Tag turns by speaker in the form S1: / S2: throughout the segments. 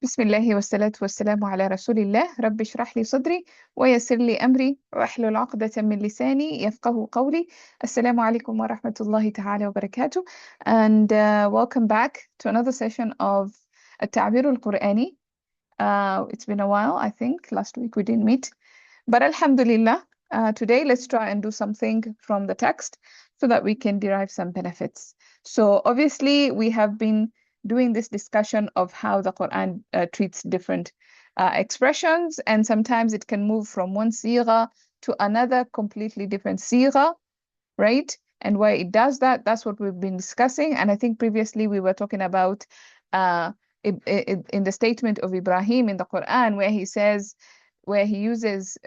S1: بسم الله والصلاة والسلام على رسول الله. رب اشرح لي صدري ويسر لي أمري واحلل عقدة من لساني يفقه قولي. السلام عليكم ورحمة الله تعالى وبركاته. And welcome back to another session of التعبير القرآني. It's been a while. I think last week we didn't meet, but alhamdulillah, today let's try and do something from the text so that we can derive some benefits. So obviously we have been doing this discussion of how the Quran treats different expressions, and sometimes it can move from one sigha to another completely different sigha, right? And why it does that, that's what we've been discussing. And I think previously we were talking about in the statement of Ibrahim in the Quran where he uses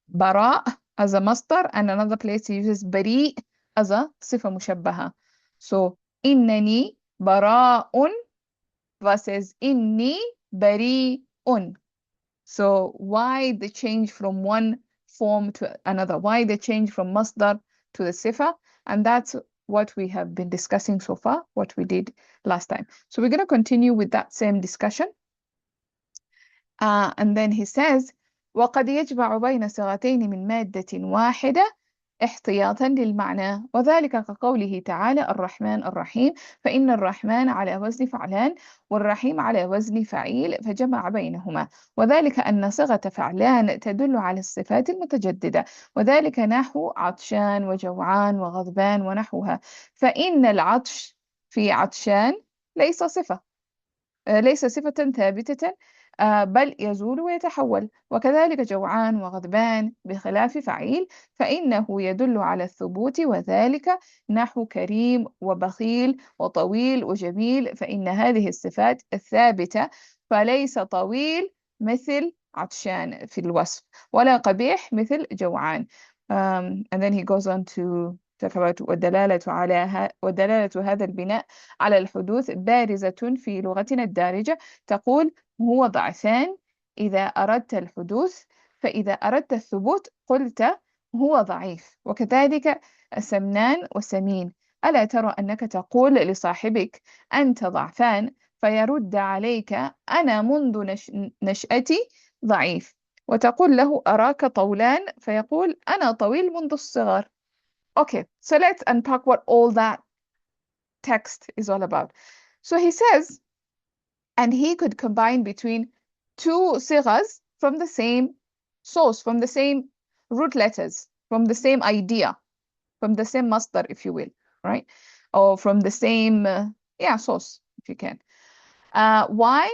S1: bara as a masdar, and another place he uses bari as a sifa mushabbaha. So innani bara'un versus inni bari'un. So why the change from one form to another? Why the change from masdar to the sifa? And that's what we have been discussing so far, what we did last time. So we're going to continue with that same discussion. And then he says, وقد يجمع بين صيغتين من مادة واحدة احتياطا للمعنى، وذلك كقوله تعالى الرحمن الرحيم، فإن الرحمن على وزن فعلان والرحيم على وزن فعيل فجمع بينهما، وذلك أن صيغة فعلان تدل على الصفات المتجددة، وذلك نحو عطشان وجوعان وغضبان ونحوها، فإن العطش في عطشان ليس صفة ثابتة، بل يزول ويتحول، وكذلك جوعان وغضبان بخلاف فعيل فإنه يدل على الثبوت، وذلك نحو كريم وبخيل وطويل وجميل، فإن هذه الصفات الثابتة، فليس طويل مثل عطشان في الوصف ولا قبيح مثل جوعان. And then he goes on to talk about ودلالة هذا البناء على الحدوث بارزة في لغتنا الدارجة، تقول هو ضعفان إذا أردت الحدوث، فإذا أردت الثبوت قلت هو ضعيف، وكذلك سمنان وسمين. ألا ترى أنك تقول لصاحبك أنت ضعفان فيرد عليك أنا منذ نشأتي ضعيف، وتقول له أراك طولان فيقول أنا طويل منذ الصغر. Okay, so let's unpack what all that text is all about. So he says, and he could combine between two sighas from the same source, from the same root letters, from the same idea, from the same masdar, if you will, right? Or from the same, source, if you can. Why?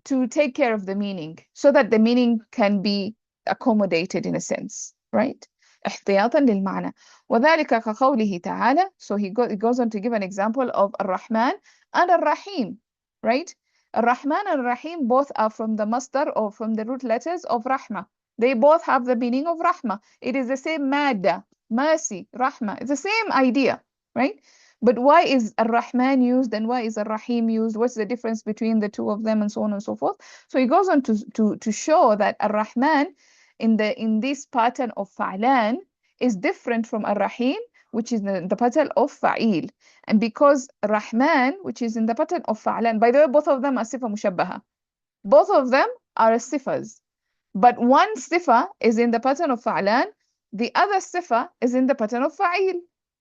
S1: To take care of the meaning, so that the meaning can be accommodated in a sense, right? احتياطا للمعنى. وذلك كقوله تعالى. So he goes on to give an example of الرحمن and الرحيم, right? الرحمن and الرحيم both are from the masdar or from the root letters of rahma. They both have the meaning of rahma. It is the same madda, mercy, rahma. It's the same idea, right? But why is Ar-Rahman used and why is Ar-Rahim used? What's the difference between the two of them, and so on and so forth? So he goes on to show that Ar-Rahman in this pattern of Fa'lan is different from Ar-Rahim, which is the pattern of Fa'il. And because Rahman, which is in the pattern of Fa'lan, by the way, both of them are sifa mushabbaha. Both of them are sifas. But one sifa is in the pattern of Fa'lan, the other sifa is in the pattern of Fa'il.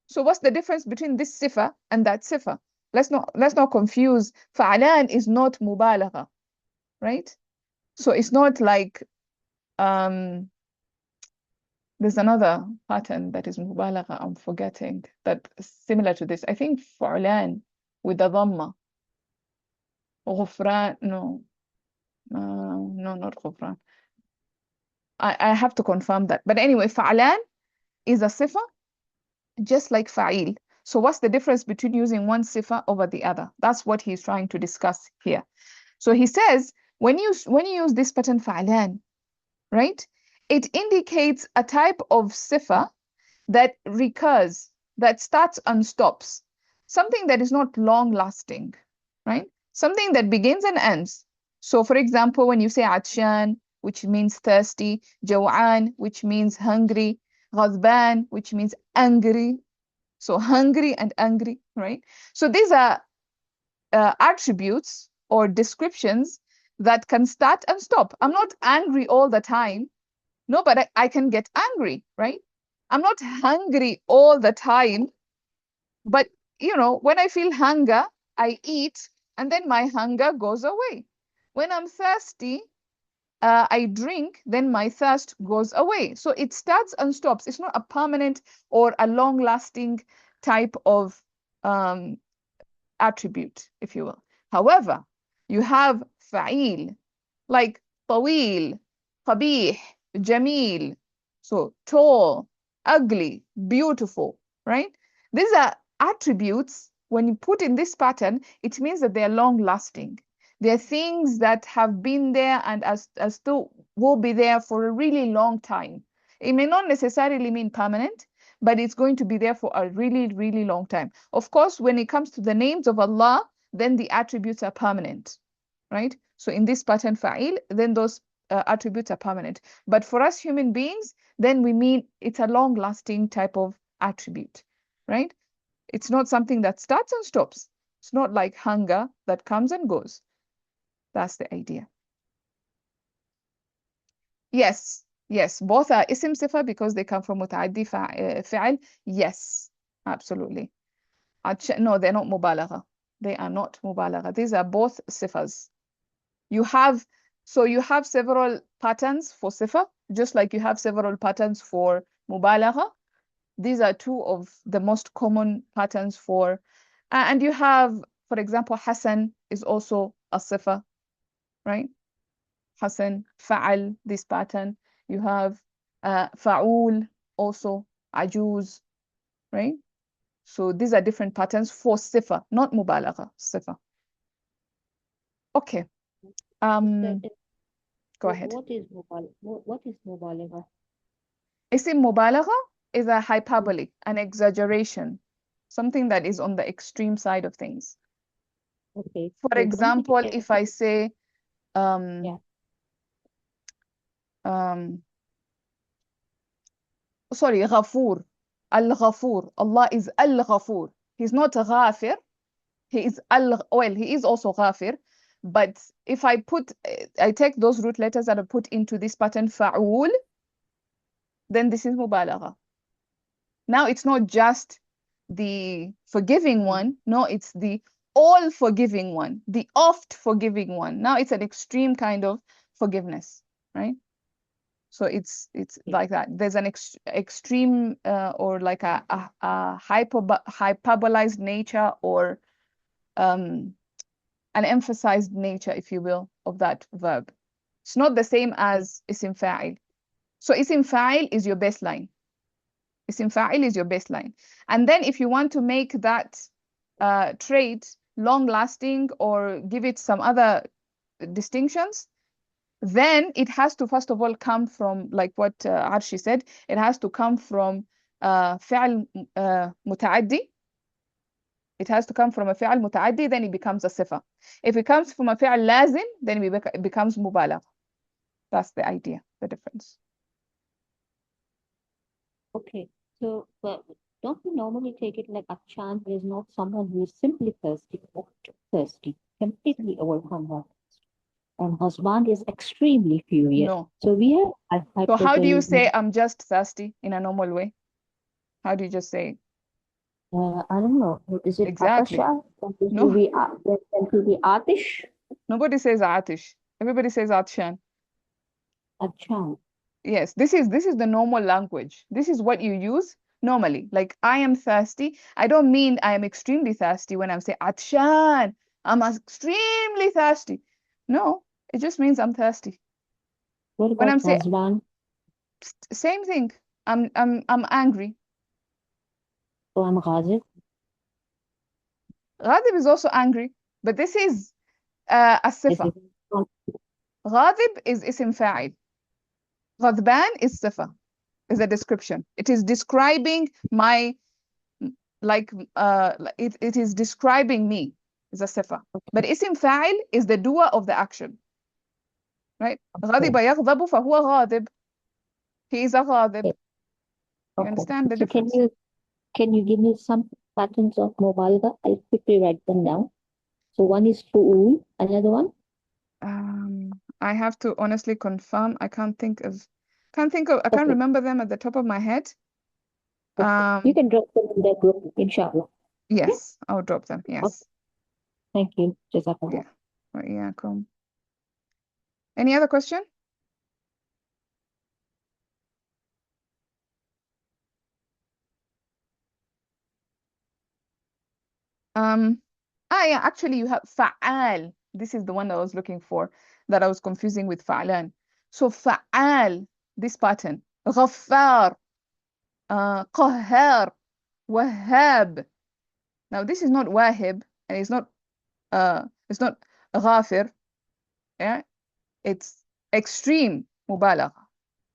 S1: So what's the difference between this sifa and that sifa? Let's not confuse. Fa'lan is not mubalagha, right? So it's not like there's another pattern that is mubalagha, I'm forgetting, that is similar to this. I think fa'lan with the dhamma. Ghufran, no, not ghufran. I have to confirm that. But anyway, fa'lan is a sifa just like fa'il. So what's the difference between using one sifa over the other? That's what he's trying to discuss here. So he says, when you use this pattern fa'lan, right, it indicates a type of sifa that recurs, that starts and stops, something that is not long lasting, right? Something that begins and ends. So for example, when you say atshan, which means thirsty, jaw'an, which means hungry, ghadban, which means angry. So hungry and angry, right? So these are attributes or descriptions that can start and stop. I'm not angry all the time. No, but I can get angry, right? I'm not hungry all the time, but when I feel hunger, I eat, and then my hunger goes away. When I'm thirsty, I drink, then my thirst goes away. So it starts and stops. It's not a permanent or a long-lasting type of attribute, if you will. However, you have fa'il, like طويل, قبيح, jamil. So tall, ugly, beautiful, right? These are attributes. When you put in this pattern, it means that they're long-lasting. They're things that have been there and as still will be there for a really long time. It may not necessarily mean permanent, but it's going to be there for a really, really long time. Of course, when it comes to the names of Allah, then the attributes are permanent, right? So in this pattern fa'il, then those attributes are permanent. But for us human beings, then we mean it's a long-lasting type of attribute, right? It's not something that starts and stops. It's not like hunger that comes and goes. That's the idea. Yes, yes, both are isim sifa because they come from mutaaddi fa'il. Yes, absolutely. No, they're not mubalagha. They are not mubalagha. These are both sifas. You have several patterns for sifa, just like you have several patterns for mubalagha. These are two of the most common patterns for, and you have, for example, Hasan is also a sifa, right? Hasan, fa'al, this pattern. You have fa'ul, also ajuz, right? So these are different patterns for sifa, not mubalagha, sifa. Okay. Go ahead.
S2: What is mubalagha?
S1: Isim mubalagha is a hyperbole, an exaggeration, something that is on the extreme side of things.
S2: Okay.
S1: For
S2: So
S1: example, if I say,
S2: yeah.
S1: Sorry, Ghafoor, Al-Ghafoor. Allah is Al-Ghafoor. He's not Ghafir. He is he is also Ghafir. But if I take those root letters that I put into this pattern, Fa'ul, then this is Mubalagha. Now it's not just the forgiving one. No, it's the all forgiving one, the oft forgiving one. Now it's an extreme kind of forgiveness, right? So it's like that. There's an extreme or like a hyperbolized nature or an emphasized nature, if you will, of that verb. It's not the same as isim fa'il. So isim fa'il is your baseline. Isim fa'il is your baseline. And then if you want to make that trait long-lasting or give it some other distinctions, then it has to first of all come from, like what Arshi said, it has to come from فعل متعدي. It has to come from a فعل متعدي, then it becomes a sifa. If it comes from a فعل لازم, then it becomes مبالغة. That's the idea, the difference.
S2: Okay, so but don't we normally take it like Akshan is not someone who is simply thirsty, but thirsty, completely overcome her. And husband is extremely furious.
S1: No.
S2: So we have
S1: So how do you say I'm just thirsty in a normal way? How do you just say it?
S2: I don't know. Is it
S1: Exactly.
S2: Atasha?
S1: No.
S2: Can it be Atish?
S1: Nobody says Atish. Everybody says Atshan.
S2: Akshan.
S1: Yes, this is the normal language. This is what you use normally. Like I am thirsty. I don't mean I am extremely thirsty when I'm saying Atshan. I'm extremely thirsty. No, it just means I'm thirsty.
S2: What
S1: When
S2: about
S1: I'm saying
S2: husband?
S1: same thing. I'm angry.
S2: So I'm Ghazib.
S1: Ghadib is also angry, but this is a sifa. Ghadib is isim fa'il. Ghadban is sifa, is a description. It is describing my, like, it is describing me, is a sifa. But isim fa'il is the doer of the action, right? غضب يغضب فهو غاضب. He is a غاضب. You
S2: Okay.
S1: understand the
S2: So
S1: difference?
S2: can you give me some patterns of mubalagha? I'll quickly write them down. So one is fu'ul, another one?
S1: I have to honestly confirm. I can't remember them at the top of my head.
S2: You can drop them in the group, inshallah.
S1: Yes, I'll drop them. Yes.
S2: Thank you. Jazakallah.
S1: Yeah. Cool. Any other question? Yeah, actually you have fa'al. This is the one that I was looking for, that I was confusing with fa'lan. So fa'al, this pattern. Ghaffar, qahhar, wahhab. Now this is not wahib, and it's not ghafir. Yeah, it's extreme mubalagha,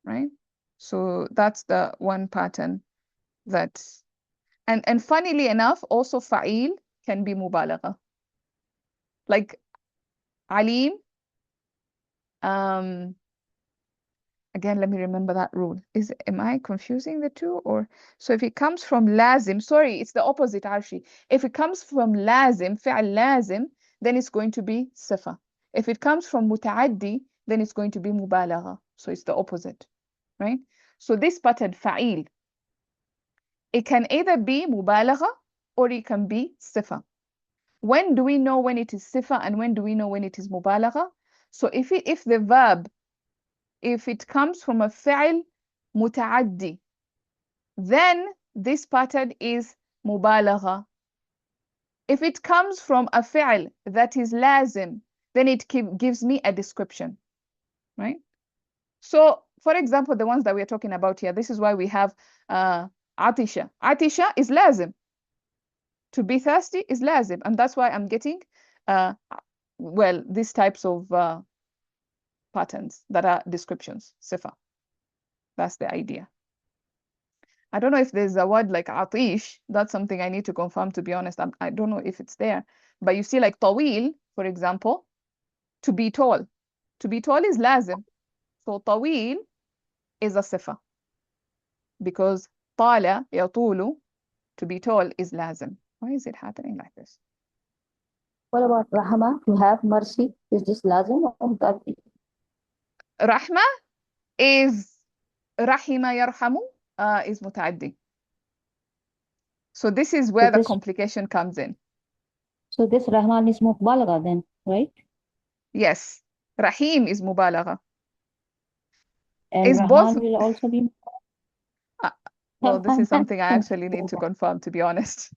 S1: right? So that's the one pattern that, and funnily enough, also fa'il can be mubalagha. Like alim, again, let me remember that rule. Am I confusing the two? Or so if it comes from lazim, sorry, it's the opposite, Arshi. If it comes from lazim, fi'al lazim, then it's going to be sifa. If it comes from muta'addi, then it's going to be mubalagha. So it's the opposite, right? So this pattern, fa'il, it can either be mubalagha or it can be sifa. When do we know when it is sifa and when do we know when it is mubalagha? So if the verb, if it comes from a fi'l muta'addi, then this pattern is mubalagha. If it comes from a fi'l that is lazim, then it gives me a description, right? So, for example, the ones that we're talking about here, this is why we have atisha. Atisha is lazim. To be thirsty is lazim, and that's why I'm getting, well, these types of patterns that are descriptions, sifa. That's the idea. I don't know if there's a word like atish. That's something I need to confirm, to be honest. I don't know if it's there. But you see, like tawil, for example, to be tall. To be tall is lazim. So tawil is a sifa. Because tala, yatulu, to be tall is lazim. Why is it happening like this?
S2: What about rahma? To have mercy, is this lazim or muta'addi?
S1: Rahma is rahima yarhamu, is muta'addi. So this is where the complication comes in.
S2: So this rahman is mubalagha then, right?
S1: Yes. Rahim is mubalagha.
S2: And
S1: is
S2: rahman
S1: both
S2: will also be.
S1: Well, this is something I actually need to confirm, to be honest.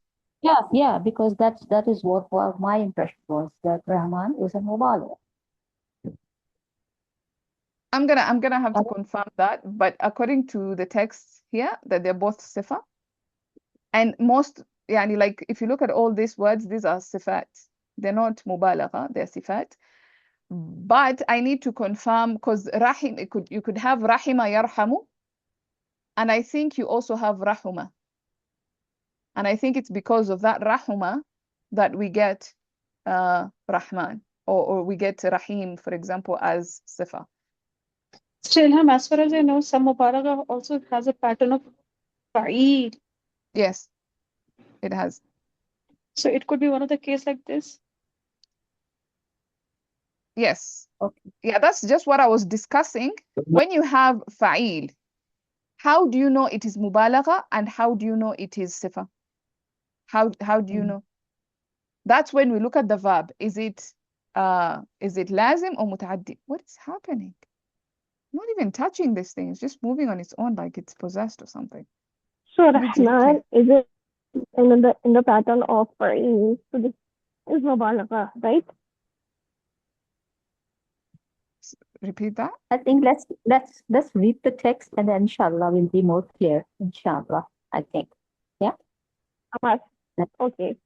S2: Yeah, because that is what my impression was, that rahman is a mubalagha.
S1: I'm gonna have to confirm that, but according to the text here, that they're both sifa. And most, yani, like if you look at all these words, these are sifat. They're not mubalagha, they're sifat. But I need to confirm, because rahim, you could have rahima yarhamu, and I think you also have rahuma. And I think it's because of that rahuma that we get rahman, or we get rahim, for example, as sifa.
S3: Still, as far as I know, some mubalagha also has a pattern of fa'il.
S1: Yes, it has.
S3: So it could be one of the cases like this.
S1: Yes.
S2: Okay.
S1: Yeah, that's just what I was discussing. When you have fa'il, how do you know it is mubalagha and how do you know it is sifa? How do you know? That's when we look at the verb. Is it lazim or muta'addi? What is happening? I'm not even touching this thing. It's just moving on its own like it's possessed or something.
S4: So Rahman is it in the pattern of fa'il? So this is mubalagha, right?
S1: Repeat that.
S2: I think let's read the text and then inshallah will be more clear. Inshallah, I think. Yeah.
S4: Okay.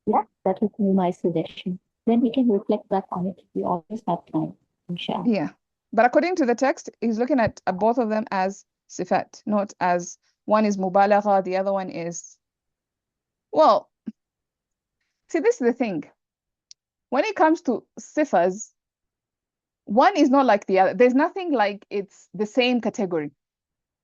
S2: Yeah, that would be my suggestion. Then we can reflect back on it. We always have time, inshallah.
S1: Yeah. But according to the text, he's looking at both of them as sifat, not as one is mubalagha, the other one is, well, see, this is the thing. When it comes to sifas, one is not like the other. There's nothing like it's the same category.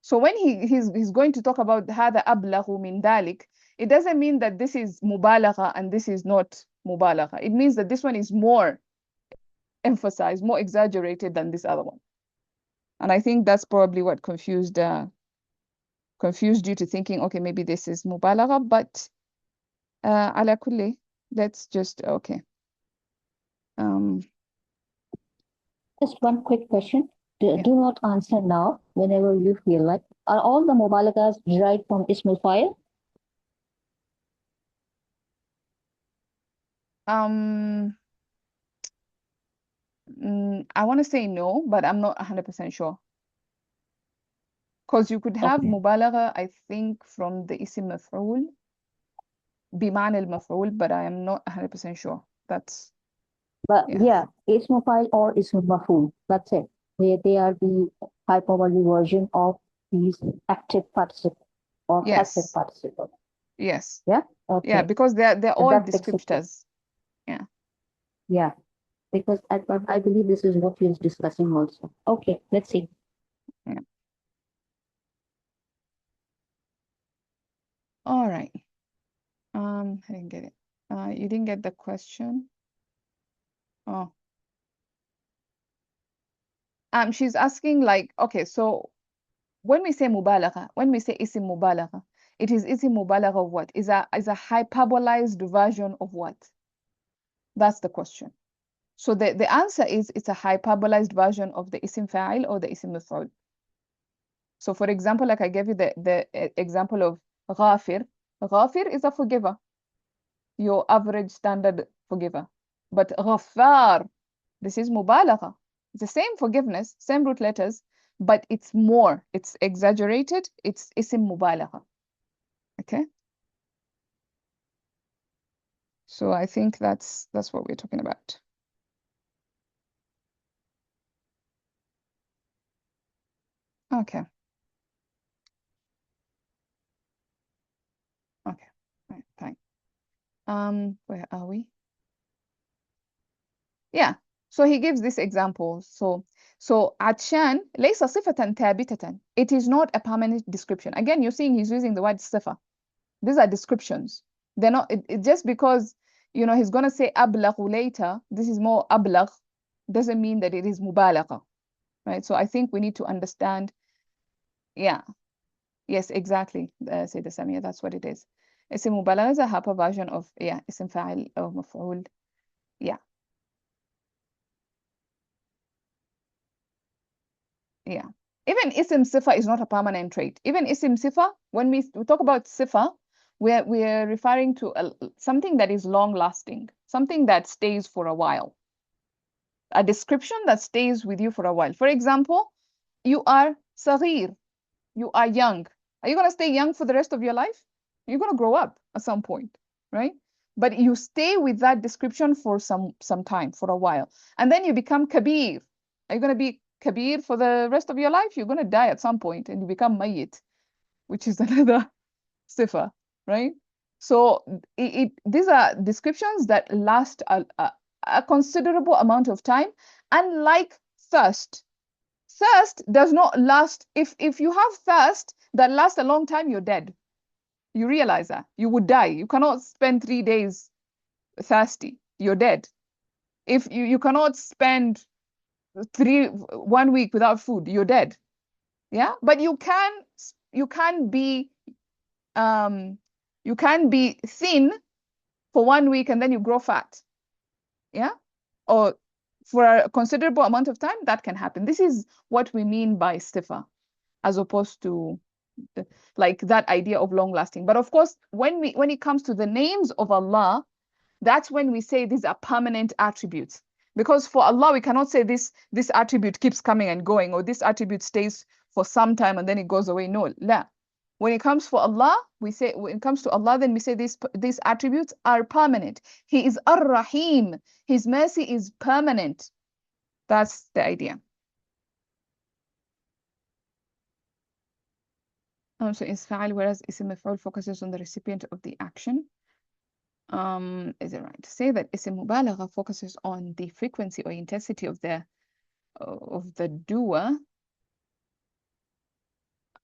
S1: So when he's going to talk about هذا أبلغ من ذلك, it doesn't mean that this is mubalagha and this is not mubalagha. It means that this one is more emphasized, more exaggerated than this other one. And I think that's probably what confused you to thinking, okay, maybe this is mubalagha, but ala kulli, let's just, okay.
S2: Just one quick question.
S1: Yeah.
S2: Do not answer now, whenever you feel like. Are all the mubalaghas derived from Ismul Fa'il?
S1: I want to say no, but I'm not 100% sure. Because you could have
S2: Okay.
S1: mubalagha, I think, from the isim maf'ul, bima'na al-maf'ul, but I am not 100% sure. That's,
S2: But
S1: yeah.
S2: Ismul Fa'il or Ismul Maf'ul. That's it. They are the hyperbole version of these active participle or passive
S1: Yes.
S2: participle.
S1: Yes.
S2: Yeah? Okay.
S1: Yeah, because they're
S2: So
S1: all
S2: that fixes it.
S1: descriptors.
S2: Yeah. Because I believe this is what we are discussing also. Okay, let's see.
S1: Yeah. All right. I didn't get it. You didn't get the question? Oh. She's asking like, okay, so when we say mubalagha, when we say isim mubalagha, it is isim mubalagha of what? Is a hyperbolized version of what? That's the question. So the answer is it's a hyperbolized version of the isim fa'il or the isim maf'ul. So for example, like I gave you the example of ghafir. Ghafir is a forgiver, your average standard forgiver. But ghaffar, this is mubalagha. It's the same forgiveness, same root letters, but it's more, it's exaggerated, it's isim mubalagha. Okay? So I think that's what we're talking about. Okay. Okay. Right, fine. Where are we? Yeah. So he gives this example. So عطشان ليس صفة ثابتة. It is not a permanent description. Again, you're seeing he's using the word صفة. These are descriptions. They're not just because he's gonna say أبلغ later. This is more أبلغ doesn't mean that it is مبالغة, right? So I think we need to understand. Yeah. Yes, exactly. Sayyida Samia, that's what it is. اسم مبالغة is a hyper version of اسم فاعل or مفعول. Yeah. Yeah. Even isim sifa is not a permanent trait. Even isim sifa, when we talk about sifa, we're referring to something that is long lasting, something that stays for a while, a description that stays with you for a while. For example, you are saghir, you are young. Are you going to stay young for the rest of your life? You're going to grow up at some point, right? But you stay with that description for some time, for a while. And then you become kabir. Are you going to be kabir for the rest of your life? You're going to die at some point and you become mayyit, which is another sifa, right? So these are descriptions that last a considerable amount of time, unlike thirst. Thirst does not last. If you have thirst that lasts a long time, you're dead. You realize that you would die. You cannot spend 3 days thirsty. You're dead. If you cannot spend 1 week without food, you're dead. Yeah, but you can be thin for 1 week and then you grow fat. Yeah, or for a considerable amount of time, that can happen. This is what we mean by sifa, as opposed to like that idea of long lasting. But of course, when it comes to the names of Allah, that's when we say these are permanent attributes. Because for Allah, we cannot say this attribute keeps coming and going, or this attribute stays for some time and then it goes away. No, la. When it comes for Allah, when it comes to Allah, then we say these attributes are permanent. He is Ar-Rahim. His mercy is permanent. That's the idea. So is fa'al, whereas ism maf'ul focuses on the recipient of the action. Is it right to say that ism mubalagha focuses on the frequency or intensity of the doer?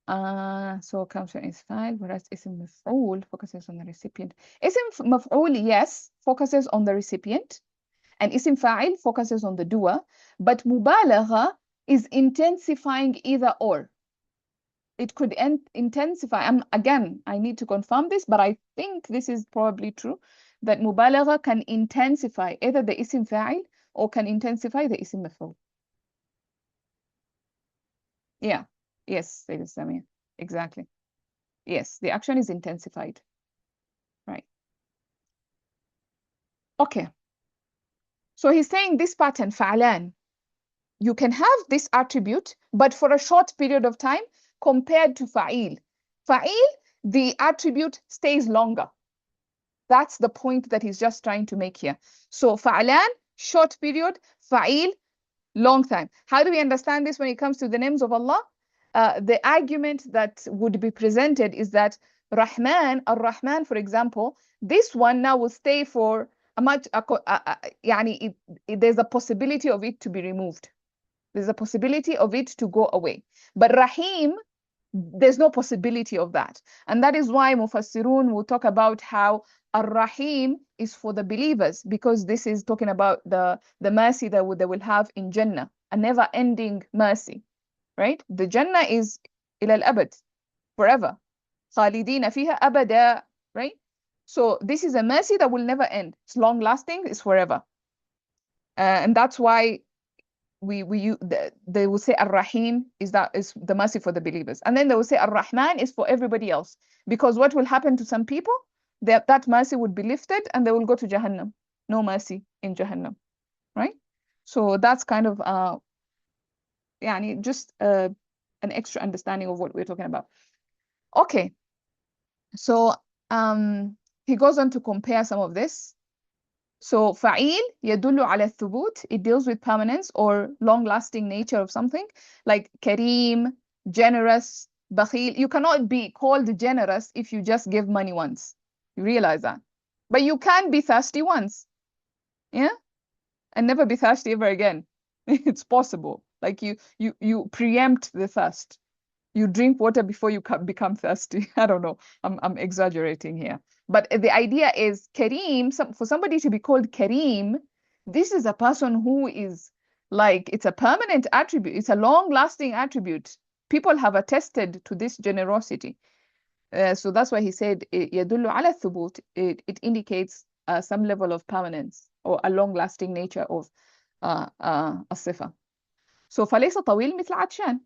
S1: So comes from isfa'al, whereas ism maf'ul focuses on the recipient. Ism maf'ul, yes, focuses on the recipient, and isim fa'il focuses on the doer, but mubalagha is intensifying either or. It could intensify. Again, I need to confirm this, but I think this is probably true, that mubalagha can intensify either the isim fa'il or can intensify the isim maf'ul. Yeah, yes, Sayyid Samia, exactly. Yes, the action is intensified. Right. Okay. So he's saying this pattern, fa'lan, you can have this attribute, but for a short period of time compared to fa'il. Fa'il, the attribute stays longer. That's the point that he's just trying to make here. So fa'lan, short period, fa'il, long time. How do we understand this when it comes to the names of Allah? The argument that would be presented is that Rahman, Ar-Rahman, for example, this one now will stay for a much, there's a possibility of it to be removed. There's a possibility of it to go away. But Rahim, there's no possibility of that. And that is why Mufassirun will talk about how Ar-Rahim is for the believers, because this is talking about the mercy that they will have in Jannah, a never-ending mercy, right? The Jannah is ila al-abad, forever. Khalidina fiha abada, right? So this is a mercy that will never end. It's long-lasting, it's forever. And that's why they will say Ar-Rahim is the mercy for the believers. And then they will say Ar-Rahman is for everybody else. Because what will happen to some people, that mercy would be lifted and they will go to Jahannam. No mercy in Jahannam, right? So that's kind of just an extra understanding of what we're talking about. Okay, so he goes on to compare some of this. So fa'il يدل على الثبوت, it deals with permanence or long-lasting nature of something, like kareem, generous, bakhil. You cannot be called generous if you just give money once. You realize that. But you can be thirsty once, yeah, and never be thirsty ever again. It's possible. Like you preempt the thirst. You drink water before you become thirsty. I don't know. I'm exaggerating here. But the idea is Kareem, for somebody to be called Kareem, this is a person who is like, it's a permanent attribute. It's a long-lasting attribute. People have attested to this generosity. So that's why he said, يدل على الثبوت. It indicates some level of permanence or a long-lasting nature of الصفة. So فليس طويل مثل عطشان.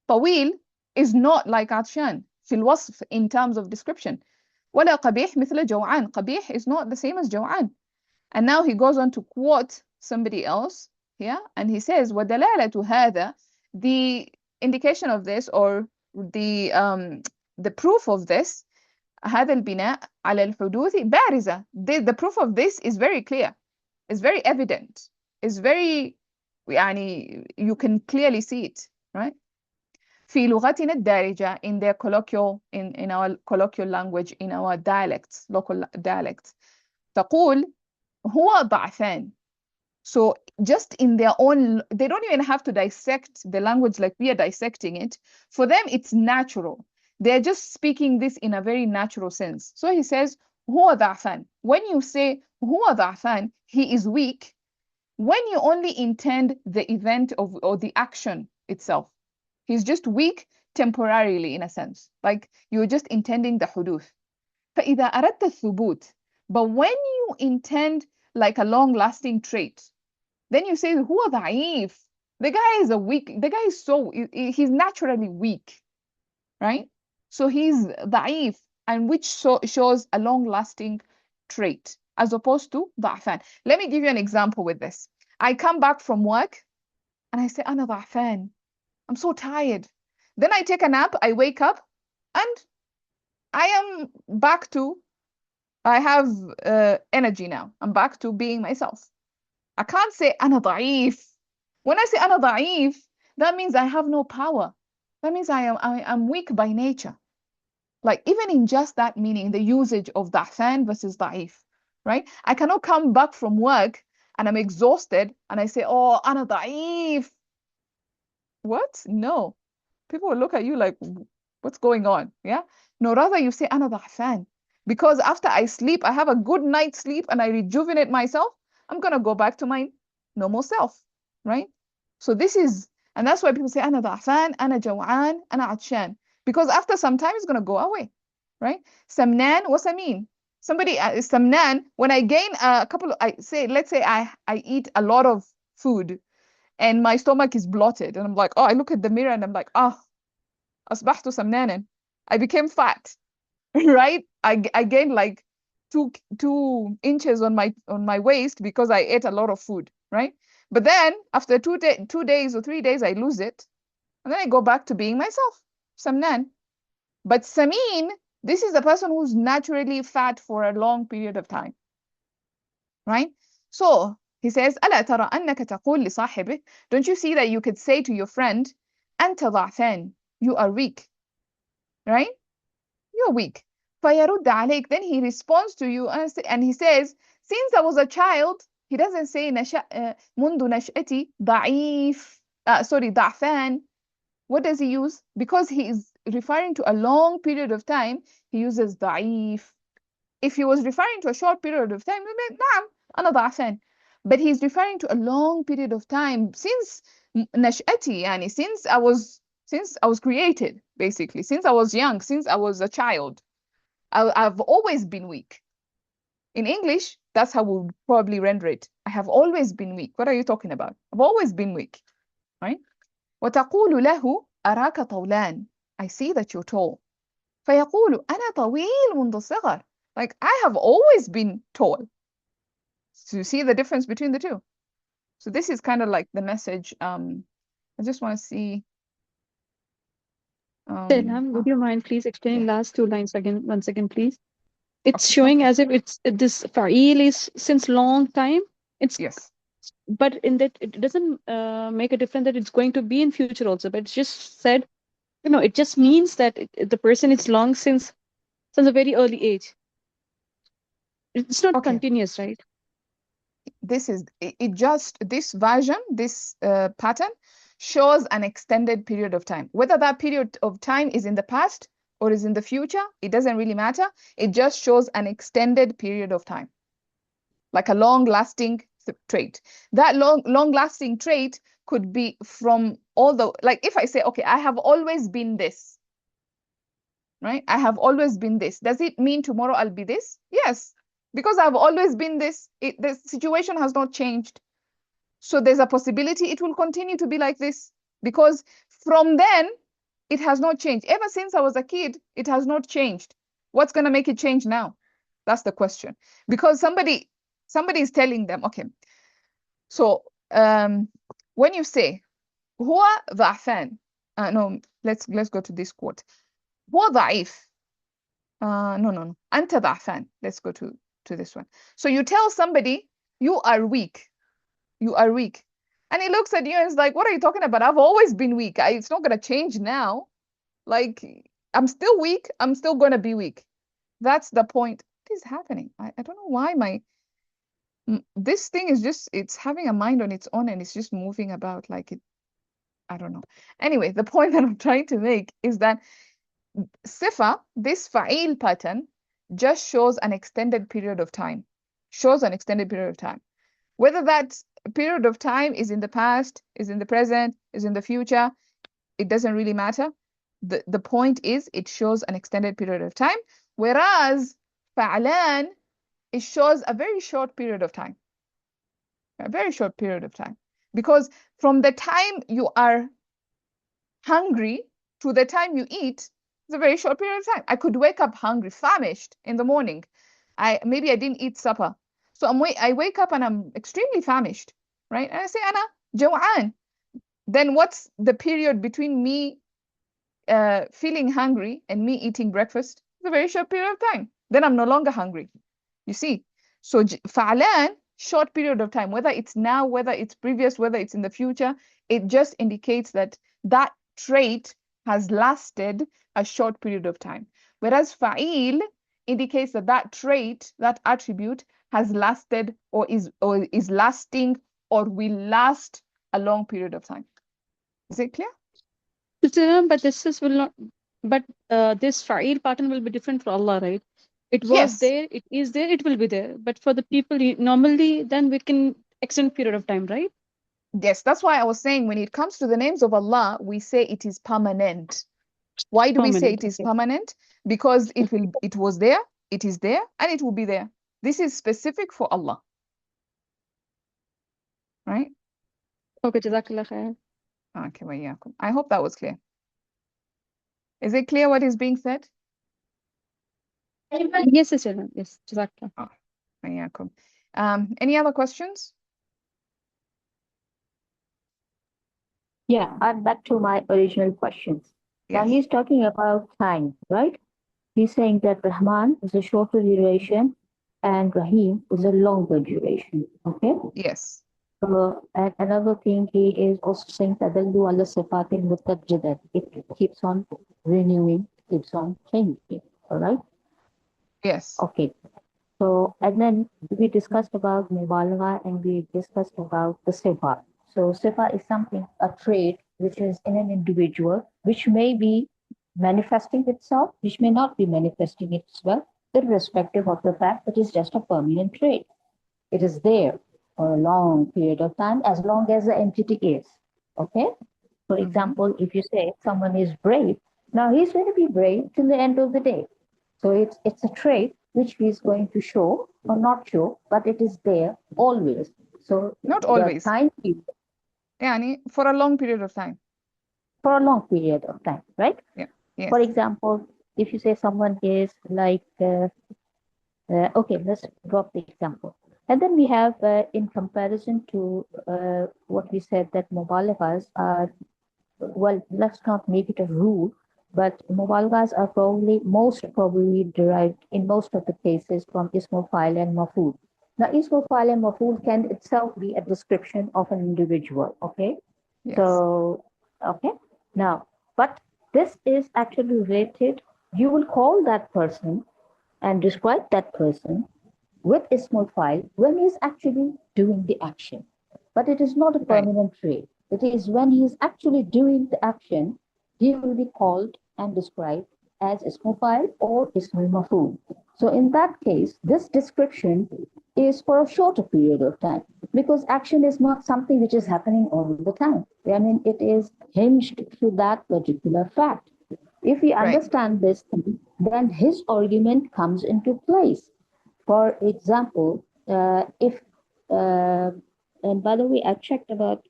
S1: طويل is not like عطشان في الوصف in terms of description. ولا قبيح مثل جوعان. قبيح is not the same as جوعان. And now he goes on to quote somebody else here, and he says ودلالة هذا, the indication of this or the proof of this, هذا البناء على الحدوث بارزة. The proof of this is very clear. It's very evident. It's very, you can clearly see it, right? في لغتنا الدارجة, in their colloquial, in our colloquial language, in our dialects, local dialects. تقول هو ضعفان. So just in their own, they don't even have to dissect the language like we are dissecting it. For them, it's natural. They're just speaking this in a very natural sense. So he says, هو ضعفان. When you say هو ضعفان, he is weak, when you only intend the event or the action itself. He's just weak temporarily in a sense. Like you're just intending the حدوث. فإذا أردت الثبوت. But when you intend like a long-lasting trait, then you say هو ضعيف. The guy is the guy is he's naturally weak, right? So he's ضعيف, and which shows a long-lasting trait as opposed to ضعفان. Let me give you an example with this. I come back from work and I say أنا ضعفان. I'm so tired. Then I take a nap, I wake up, and I am back to, I have energy now. I'm back to being myself. I can't say أنا ضعيف. When I say أنا ضعيف, that means I have no power. That means I'm weak by nature. Like even in just that meaning, the usage of ضعفان versus ضعيف, right? I cannot come back from work and I'm exhausted and I say, oh, أنا ضعيف. What? No. People will look at you like, what's going on? Yeah. No, rather you say, أنا ضعفان. Because after I sleep, I have a good night's sleep and I rejuvenate myself. I'm going to go back to my normal self, right? So this is, and that's why people say, أنا ضعفان, أنا جوعان, أنا عطشان. Because after some time, it's going to go away, right? سمنان وسمين. Somebody is samnan. When I gain a couple of, let's say I eat a lot of food and my stomach is bloated and I'm like, oh, I look at the mirror and I'm like, oh, أصبحت سمنانا. I became fat, right? I gained like two inches on my waist because I ate a lot of food, right? But then after 2 days or 3 days, I lose it. And then I go back to being myself, samnan. But samin, this is the person who's naturally fat for a long period of time, right? So he says, ألا ترى أنك تقول لصاحبك, don't you see that you could say to your friend, أنت ضعفان, you are weak, right? You're weak. فيرد عليك, then he responds to you and he says, since I was a child, he doesn't say منذ نشأتي ضعيف, ضعفان. What does he use? Because he is referring to a long period of time, he uses ضعيف. If he was referring to a short period of time, he meant نعم أنا ضعفان. But he's referring to a long period of time since نشأتي, يعني since I was created, basically, since I was young, since I was a child. I've always been weak. In English, that's how we'll probably render it. I have always been weak. What are you talking about? I've always been weak, right? وتقول له أراك طولان. I see that you're tall. فيقول أنا طويل منذ الصغر. Like, I have always been tall. So you see the difference between the two. So this is kind of like the message. I just want to see.
S3: Ilham, would you mind please explaining last 2 lines again, once again, please? It's
S1: Okay.
S3: showing as if it's this fa'il is since long time. It's
S1: Yes.
S3: but in that it doesn't make a difference that it's going to be in future also. But it's just said, it just means that the person is long since a very early age. It's not
S1: Okay.
S3: continuous, right?
S1: This version, this pattern shows an extended period of time. Whether that period of time is in the past or is in the future, it doesn't really matter. It just shows an extended period of time, like a long-lasting trait. That long-lasting trait could be from like if I say, okay, I have always been this, right? I have always been this. Does it mean tomorrow I'll be this? Yes. Because I've always been this, the situation has not changed. So there's a possibility it will continue to be like this. Because from then, it has not changed. Ever since I was a kid, it has not changed. What's going to make it change now? That's the question. Because somebody is telling them, okay, so when you say, هو ضعفان, no, let's go to this quote. هو ضعيف. No. أنت ضعفان. Let's go to this one. So you tell somebody, you are weak. You are weak. And he looks at you and is like, what are you talking about? I've always been weak. It's not going to change now. Like, I'm still weak. I'm still going to be weak. That's the point. What is happening? I don't know why this thing is just, it's having a mind on its own and it's just moving about like it. I don't know. Anyway, the point that I'm trying to make is that sifa, this fa'il pattern, just shows an extended period of time. Whether that period of time is in the past, is in the present, is in the future, it doesn't really matter. The point is it shows an extended period of time, whereas fa'lan, it shows a very short period of time. A very short period of time. Because from the time you are hungry to the time you eat, it's a very short period of time. I could wake up hungry, famished in the morning. Maybe I didn't eat supper. So I wake up and I'm extremely famished, right? And I say, أنا جوعان. Then what's the period between me feeling hungry and me eating breakfast? It's a very short period of time. Then I'm no longer hungry. You see? So فعلان, short period of time, whether it's now, whether it's previous, whether it's in the future, it just indicates that that trait has lasted a short period of time. Whereas fa'il indicates that that trait, that attribute has lasted or is lasting or will last a long period of time. Is it clear?
S3: But this fa'il pattern will be different for Allah, right? It was
S1: Yes.
S3: there, it is there, it will be there. But for the people, normally, then we can extend period of time, right?
S1: Yes, that's why I was saying when it comes to the names of Allah, we say it is permanent. Why do we say
S3: Permanent.
S1: it is
S3: Okay.
S1: permanent? Because it was there, it is there, and it will be there. This is specific for Allah. Right?
S3: Okay, Jazakallah khair.
S1: Okay, well, yeah. I hope that was clear. Is it clear what is being said?
S3: Yes, yes, yes, Jazakallah.
S1: Oh, yeah. Any other questions?
S2: Yeah, I'm back to my original questions. Now
S1: Yes.
S2: he's talking about time, right? He's saying that Rahman is a shorter duration and Rahim is a longer duration. Okay.
S1: Yes.
S2: And another thing he is also saying that Tadallu ala sifatin mutajjadat. It keeps on renewing, keeps on changing. All right.
S1: Yes.
S2: Okay. So, and then we discussed about mubalagha and we discussed about the sifa. So, sifa is something, a trait which is in an individual, which may be manifesting itself, which may not be manifesting itself, irrespective of the fact that it's just a permanent trait. It is there for a long period of time, as long as the entity is. Okay? For
S1: Mhm.
S2: example, if you say someone is brave, now he's going to be brave till the end of the day. So it's a trait which he's going to show or not show, but it is there always. So
S1: Not
S2: the
S1: always.
S2: time period
S1: Yani, for a long period of time.
S2: for a long period of time, right?
S1: Yeah. Yes.
S2: For example, if you say someone is like, okay, let's drop the example. And then we have, in comparison to what we said, that mubalaghas are, well, let's not make it a rule, but mubalaghas are most probably derived in most of the cases from ismul fa'il and maf'ul. Now, ismul fa'il and maf'ul can itself be a description of an individual, okay?
S1: Yes.
S2: So, okay. Now, but this is actually related. You will call that person and describe that person with ismul fa'il when he's actually doing the action. But it is not a
S1: Right.
S2: permanent trait. It is when he's actually doing the action, he will be called and described as ismul fa'il or ismul maf'ul. So in that case, this description is for a shorter period of time because action is not something which is happening all the time. I mean, it is hinged to that particular fact. If we
S1: Right.
S2: understand this thing, then his argument comes into place. For example, if and by the way, I checked about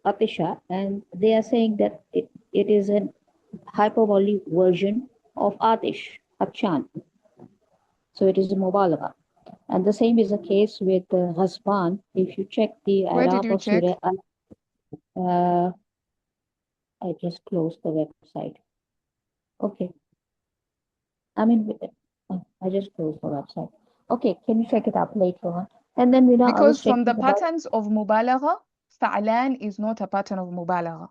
S2: Atisha, and they are saying that it is a hyperbolic version of Atish, Achan. So it is a mubalagha. And the same is the case with Ghasban. If you check the
S1: Where did
S2: Arab
S1: you
S2: of
S1: check?
S2: Surah, I just closed the website. Okay. I mean, I just closed the website. Okay, can you check it up later on? And then I was
S1: Because from the
S2: checking about.
S1: patterns of mubalagha, fa'lan is not a pattern of mubalagha.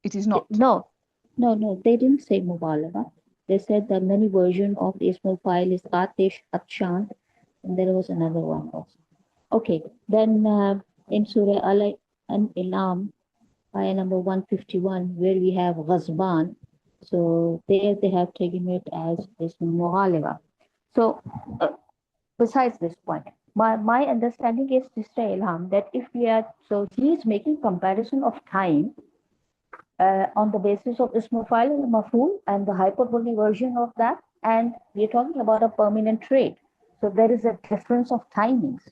S1: It is not.
S2: No, they didn't say mubalagha. They said that many version of the Ismail file is Atish, Akshan, and there was another one also. Okay, then in Surah Al-An'am, ayah number 151, where we have Ghazban, so there they have taken it as Ismail Mughaliba. So, besides this point, my understanding is to say, Ilham, that if we are, so he is making comparison of time on the basis of Ismul Fa'il and Maf'ul and the hyperbole version of that. And we're talking about a permanent trait. So there is a difference of timings,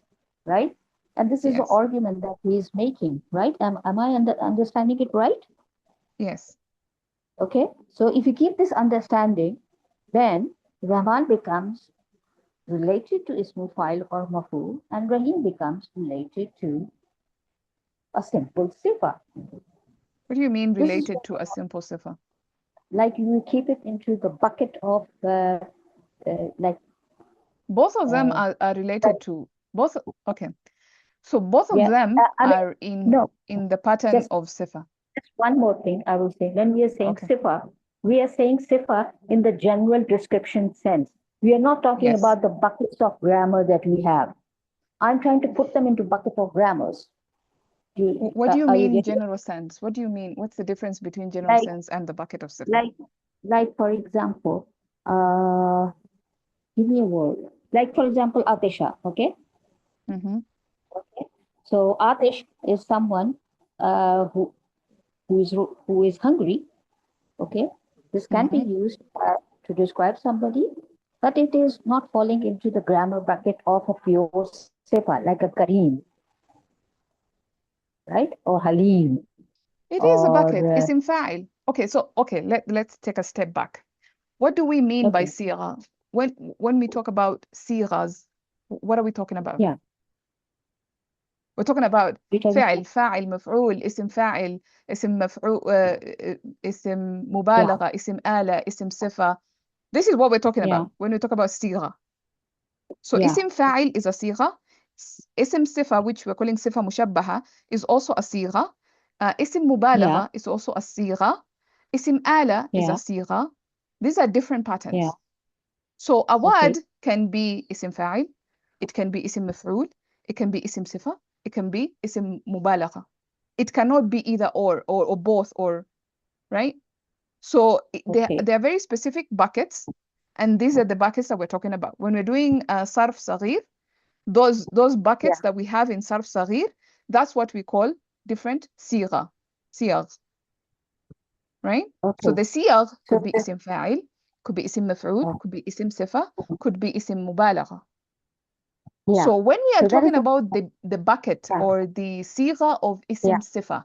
S2: right? And this is the
S1: Yes.
S2: argument that he is making, right? Am I understanding it right?
S1: Yes.
S2: Okay. So if you keep this understanding, then Rahman becomes related to Ismul Fa'il or Maf'ul, and Rahim becomes related to a simple sifa.
S1: What do you mean
S2: This is
S1: related to a simple sifa?
S2: like you keep it into the bucket of like
S1: Both of them
S2: uh,
S1: are related to both. Okay. So both of
S2: yeah.
S1: them
S2: I mean,
S1: are
S2: no,
S1: in the pattern
S2: just
S1: of sifa.
S2: one more thing I will say. When we are saying
S1: Okay.
S2: sifa, we are saying sifa in the general description sense. We are not talking
S1: Yes.
S2: about the buckets of grammar that we have. I'm trying to put them into bucket of grammars.
S1: What do you
S2: Are you
S1: mean
S2: getting it?
S1: general sense? What do you mean? What's the difference between general sense and the bucket of sifa?
S2: Like for example, Give me a word. Like, for example, Atisha, okay?
S1: Mm-hmm.
S2: So Atish is someone who is hungry, okay? This can be used to describe somebody, but it is not falling into the grammar bucket of a pure sifa, like a Kareem, right? Or Halim,
S1: It is a bucket.
S2: or
S1: Isim fa'il. Okay, so let's take a step back. What do we mean by
S2: okay,
S1: sigha? When we talk about sighas, what are we talking about?
S2: yeah.
S1: We're talking about
S2: Because
S1: فعل فاعل مفعول اسم فاعل اسم مفعول اسم
S2: yeah,
S1: مبالغة اسم آلة اسم صفة. This is what we're talking
S2: yeah,
S1: about when we talk about صيغة. So
S2: yeah,
S1: اسم فاعل is a صيغة. اسم صفة, which we're calling صفة مشبهة, is also a صيغة. اسم
S2: yeah,
S1: مبالغة is also a صيغة. اسم آلة is a
S2: yeah,
S1: صيغة. These are different
S2: yeah.
S1: patterns. So a
S2: Okay,
S1: word can be اسم فاعل, it can be اسم مفعول, it can be اسم صفة, it can be اسم مبالغة. It cannot be either or both or, right? So
S2: okay,
S1: they're very specific buckets, and these are the buckets that we're talking about. When we're doing sarf صغير, those buckets
S2: yeah,
S1: that we have in sarf صغير, that's what we call different صيغة, right? So
S2: okay.
S1: the صيغ
S2: So
S1: could be
S2: the,
S1: اسم فاعل, could be اسم مفعول,
S2: oh,
S1: could be اسم صفة, could be اسم مبالغة.
S2: yeah.
S1: So when we are
S2: So that is
S1: talking about the bucket
S2: yeah,
S1: or the صيغة of
S2: yeah,
S1: اسم صفة,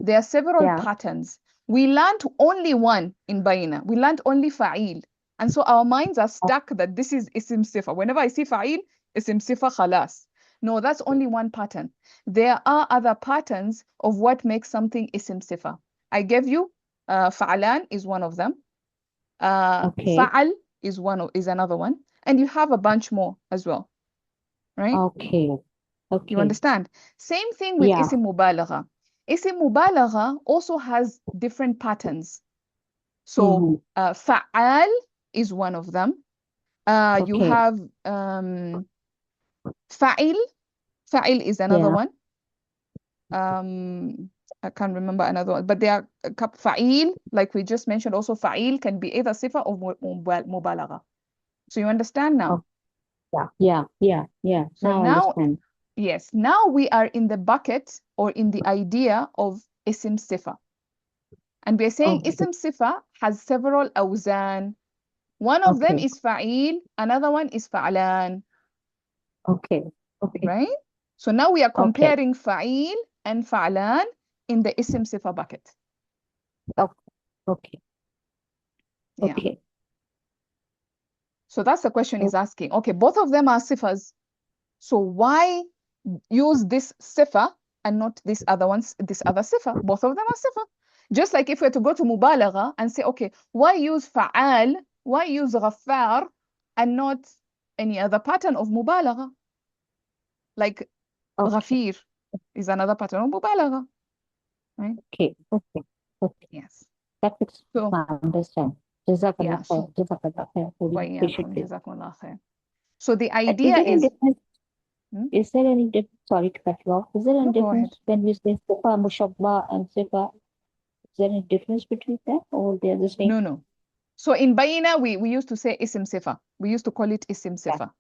S1: there are several
S2: yeah.
S1: patterns. We learned only one in Baina. We learned only fa'il. And so our minds are stuck that this is isim sifa. Whenever I see fa'il, isim sifa khalas. No, that's only one pattern. There are other patterns of what makes something isim sifa. I gave you fa'alan is one of them.
S2: Okay,
S1: Fa'al is another one. And you have a bunch more as well, right?
S2: okay,
S1: You
S2: okay.
S1: understand? Same thing with
S2: Yeah,
S1: isim mubalagha. Isim mubalagha also has different patterns. So
S2: mm-hmm.
S1: fa'al is one of them. You
S2: Okay,
S1: have fa'il. Fa'il is another
S2: yeah,
S1: one. I can't remember another one, but there are a couple. Fa'il, like we just mentioned, also fa'il can be either sifa or mubalagha. So you understand now?
S2: oh, yeah, yeah, yeah.
S1: So
S2: Now I
S1: now,
S2: understand.
S1: yes, now we are in the bucket or in the idea of isim sifa. And we're saying
S2: Okay,
S1: ism sifa has several awzan. One of them
S2: okay,
S1: is fa'il, another one is fa'lan,
S2: okay, okay,
S1: right? So now we are
S2: okay,
S1: comparing fa'il and fa'lan in the ism sifa bucket.
S2: okay, okay,
S1: Yeah.
S2: okay.
S1: So that's the question he's
S2: Okay.
S1: asking. Okay, both of them are sifas. So why use this sifa and not this other sifa? Both of them are sifa. Just like if we were to go to mubalagha and say, okay, why use fa'al, why use ghaffar and not any other pattern of mubalagha? Like
S2: Okay,
S1: ghafir is another pattern of mubalagha, right?
S2: okay, okay, okay.
S1: Yes.
S2: That makes
S1: So,
S2: I understand.
S1: yeah,
S2: Jazakallah khair,
S1: so,
S2: Jazakallah khair. Really appreciate
S1: وإياكم
S2: it.
S1: جزاكم khair. So the
S2: Is
S1: idea
S2: there any
S1: is,
S2: difference?
S1: hmm?
S2: Is there any difference? Sorry to cut you off. Is there any
S1: No, go ahead.
S2: difference when we say sifa, mushabba, and sifa? Is there any difference between them, or they are the same?
S1: No. So in Bayina, we used to say isim sifa. We used to call it isim
S2: Yeah,
S1: sifa.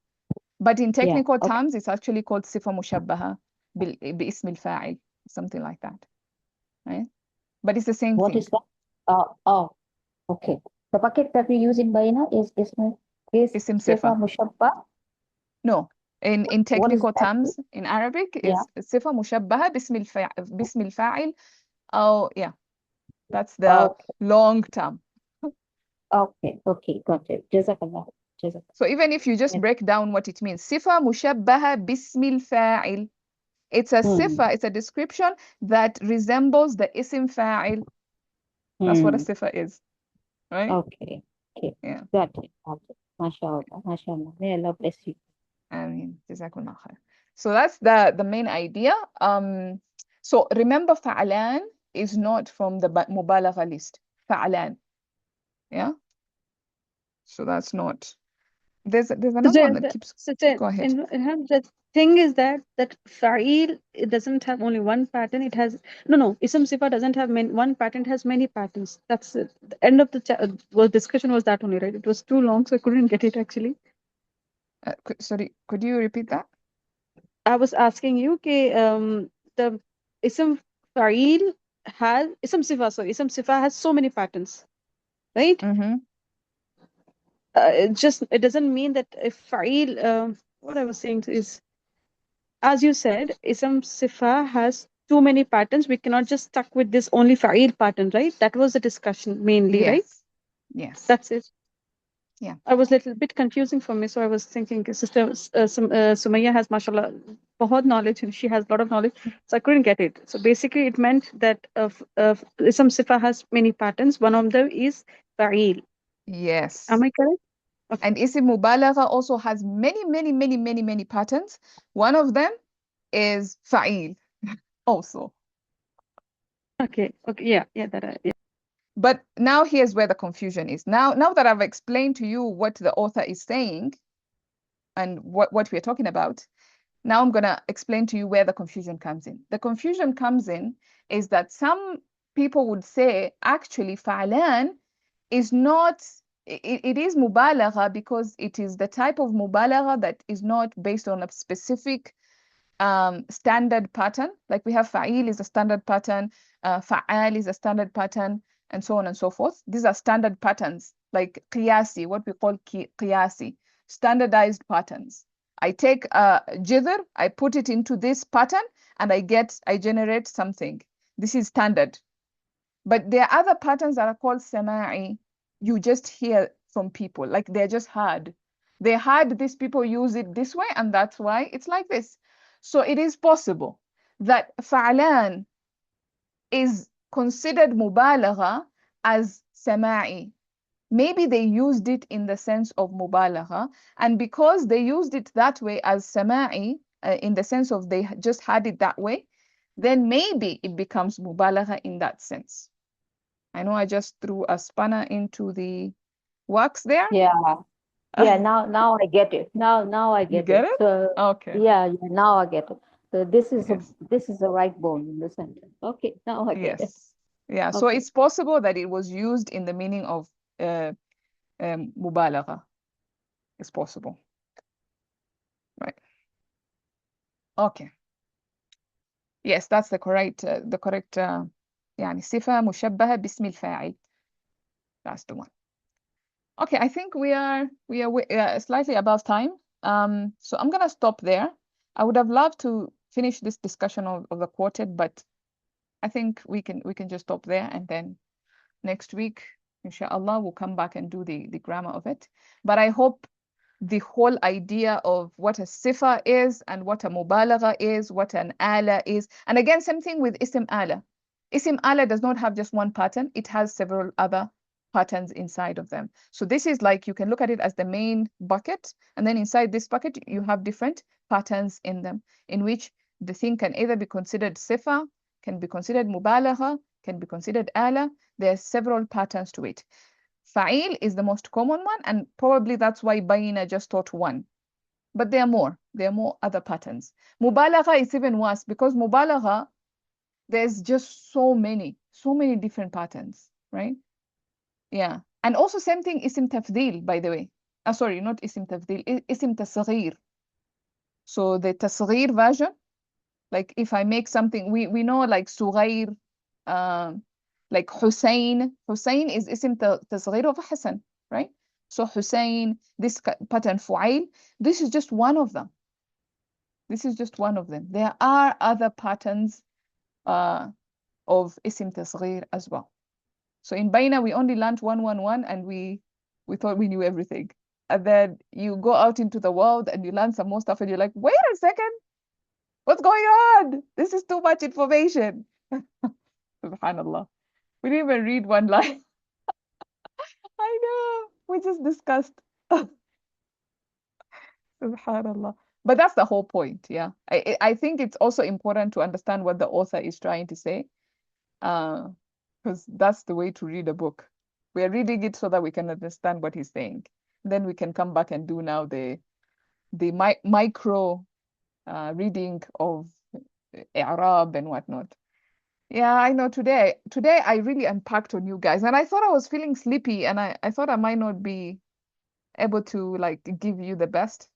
S1: But in
S2: yeah.
S1: technical
S2: Okay.
S1: terms, it's actually called sifa mushabbaha باسم الفاعل, something like that, right? But it's the same
S2: What
S1: thing.
S2: is that? Oh, okay. The bucket that we use in Baina is
S1: Isim
S2: sifa
S1: sifa.
S2: mushabba.
S1: No. In
S2: What is
S1: technical
S2: that?
S1: terms, in Arabic,
S2: Yeah.
S1: is sifa mushabbaha باسم الفاعل. Oh, yeah. That's the
S2: Okay.
S1: long term.
S2: Okay. Okay. Got it. Jazakallah. Jazakallah.
S1: So even if you just
S2: Yeah.
S1: break down what it means, sifa mushabbaha باسم الفاعل. It's a sifa, it's a description that resembles the isim fa'il. That's what a
S2: Hmm.
S1: sifa is, right?
S2: Okay. Okay.
S1: Yeah.
S2: Got it. Got it. MashaAllah. MashaAllah. May Allah bless you.
S1: I mean, jazakumullah khair. So that's the main idea. So remember fa'alan is not from the mubalagha list. Fa'alan. Yeah. So that's not. There's another one that keeps. Go ahead.
S3: The thing is that fa'il, it doesn't have only one pattern. It has no. Ism sifa doesn't have one pattern. It has many patterns. That's it. The end of the discussion was that only, right? It was too long, so I couldn't get it actually.
S1: Sorry, could you repeat that?
S3: I was asking you, okay, the ism fa'il has ism sifa has so many patterns, right?
S1: Mm-hmm.
S3: It doesn't mean that if fa'il, what I was saying is, as you said, ism sifa has too many patterns. We cannot just stuck with this only fa'il pattern, right? That was the discussion mainly, right?
S1: Yes. Yes.
S3: That's it.
S1: Yeah.
S3: I was a little bit confusing for me, so I was thinking, Sister Sumaya has, mashallah, bahut knowledge, and she has a lot of knowledge, so I couldn't get it. So basically, it meant that ism sifa has many patterns. One of them is fa'il.
S1: Yes.
S3: Am I correct? Okay.
S1: And isim mubalagha also has many patterns. One of them is fa'il also.
S3: Okay. Yeah. Yeah.
S1: But now here's where the confusion is. Now that I've explained to you what the author is saying and what we're talking about, now I'm going to explain to you where the confusion comes in. The confusion comes in is that some people would say, actually, fa'lan is not, it is mubalagha because it is the type of mubalagha that is not based on a specific standard pattern. Like we have fa'il is a standard pattern, fa'al is a standard pattern, and so on and so forth. These are standard patterns, like qiyasi, what we call qiyasi, standardized patterns. I take a jither, I put it into this pattern, and I generate something. This is standard. But there are other patterns that are called sama'i. You just hear from people, like they're just heard. They heard these people use it this way, and that's why it's like this. So it is possible that fa'lan is considered mubalagha as sama'i. Maybe they used it in the sense of mubalagha, and because they used it that way as sama'i, in the sense of they just had it that way, then maybe it becomes mubalagha in that sense. I know I just threw a spanner into the works there.
S2: Yeah. Yeah, now I get it. Now I
S1: You
S2: get
S1: get
S2: it.
S1: it?
S2: So
S1: Okay.
S2: yeah, now I get it. So
S1: Yes.
S2: this is the right bone in the sentence. Okay, now I get it.
S1: Yes. Yeah. So
S2: Okay.
S1: it's possible that it was used in the meaning of mubalagha. It's possible. Right. Okay. Yes, that's the correct يعني صفة مشبهة باسم الفاعل. That's the one. Okay, I think we are slightly above time. So I'm gonna stop there. I would have loved to finish this discussion of the quartet, but I think we can just stop there, and then next week, inshallah, we'll come back and do the grammar of it. But I hope the whole idea of what a sifa is and what a mubalagha is, what an ala is, and again, same thing with isim ala. Isim ala does not have just one pattern, it has several other patterns inside of them. So this is like, you can look at it as the main bucket, and then inside this bucket, you have different patterns in them, in which the thing can either be considered sifa, can be considered mubalagha, can be considered ala. There are several patterns to it. Fa'il is the most common one, and probably that's why Bayina just taught one. But there are more. There are more other patterns. Mubalagha is even worse because mubalagha, there's just so many different patterns, right? Yeah. And also same thing, isim tafdil, by the way. Sorry, not isim tafdil, isim tasghir. So the tasghir version, like if I make something, we know like Sughair, like Hussein. Hussein is isim tasghir of Hassan, right? So Hussein, this pattern Fu'ail, this is just one of them. This is just one of them. There are other patterns of isim tasghir as well. So in Baina, we only learned 111 and we thought we knew everything. And then you go out into the world and you learn some more stuff and you're like, wait a second, what's going on? This is too much information. Subhanallah. We didn't even read one line. I know. We just discussed. Subhanallah. But that's the whole point, yeah. I think it's also important to understand what the author is trying to say, because that's the way to read a book. We're reading it so that we can understand what he's saying. Then we can come back and do now the micro reading of i'rab and whatnot. Yeah, I know today I really unpacked on you guys, and I thought I was feeling sleepy, and I thought I might not be able to like give you the best.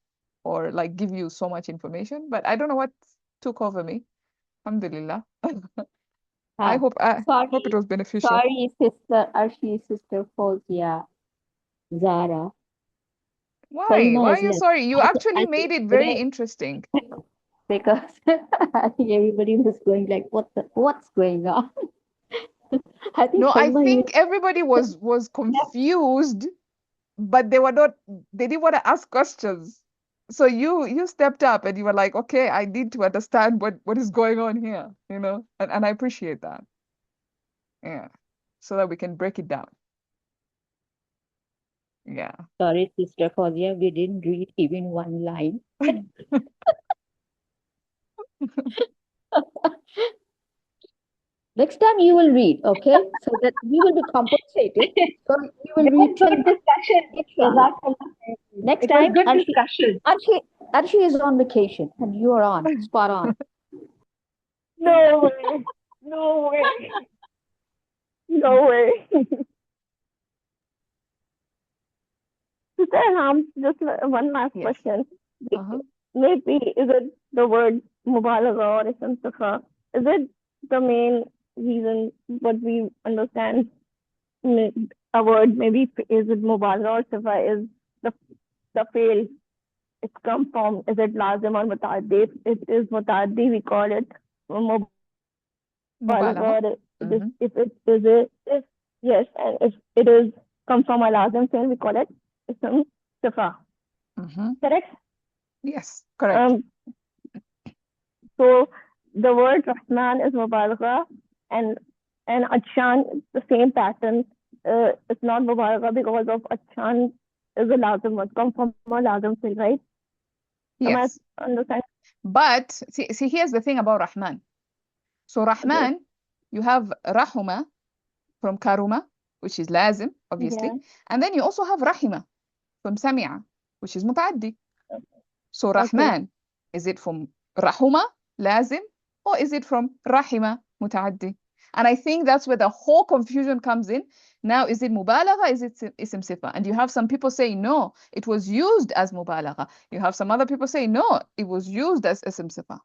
S1: or like give you so much information, but I don't know what took over me. Alhamdulillah. I
S2: Ah,
S1: hope it
S2: sorry,
S1: was beneficial.
S2: sorry, sister, Arshi's sister Fozia, Zara.
S1: Why?
S2: Karima
S1: Why
S2: is
S1: are you
S2: left.
S1: sorry? You
S2: I
S1: actually made
S2: think
S1: it very
S2: today,
S1: interesting.
S2: because I think everybody was going like, what's going on? I think
S1: No, I
S2: Karima even
S1: think everybody was
S2: left.
S1: confused, but they didn't want to ask questions. So you stepped up and you were like, okay, I need to understand what is going on here, you know? And I appreciate that. Yeah. So that we can break it down. Yeah.
S2: Sorry, sister Fozia, we didn't read even one line. Next time you will read, okay? So that we will be compensated. So you will
S4: It
S2: read
S4: was good
S2: 10,
S4: discussion.
S2: inshallah.
S4: Jazakallah.
S2: Next
S4: It was
S2: time,
S4: good
S2: Arshi,
S4: discussion.
S2: Arshi is on vacation and you are on, spot on.
S4: No way. No way. No way. Sister Ilham, just one last
S1: Yes.
S4: question.
S1: Uh-huh.
S4: Maybe is it the word mubalagha or ism sifa? Is it the main reason what we understand a word? Maybe is it mubalagha or sifa is the fail? It's come from, is it lazim or mutaddi? It is mutaddi, we call it mubalagha.
S1: Mubalagha.
S4: If it is it, if yes, and if it is come from a lazim fail, we call it ism sifa. Correct?
S1: Yes, correct.
S4: So the word Rahman is mubalagha, and Achan, the same pattern. It's not mubalagha because of Achan is a lazim word, come from a lazim fi'l, right? Am I
S1: Yes.
S4: understand?
S1: But see, here's the thing about Rahman. So Rahman, you have Rahuma from Karuma, which is lazim, obviously.
S4: Yeah.
S1: And then you also have Rahima from Sami'a, which is mutaddi. So
S4: Okay.
S1: Rahman, is it from Rahuma, lazim, or is it from Rahima, mutaddi? And I think that's where the whole confusion comes in. Now, is it mubalagha? Is it ism sifa? And you have some people say, no, it was used as mubalagha. You have some other people say, no, it was used as ism sifa.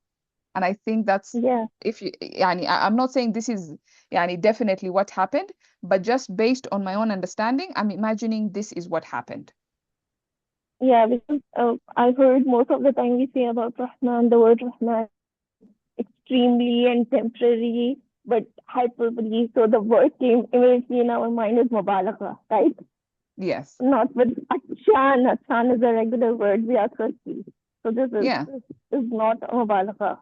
S1: And I think that's,
S4: Yeah.
S1: if you, I'm not saying this is definitely what happened, but just based on my own understanding, I'm imagining this is what happened.
S4: Yeah, because I've heard most of the time we say about Rahman, the word Rahman, extremely and temporary, but hyperbole. So the word came immediately in our mind is mubalagha, right?
S1: Yes.
S4: Not with Achan. Achan is a regular word. We are thirsty. So this is not a mubalagha.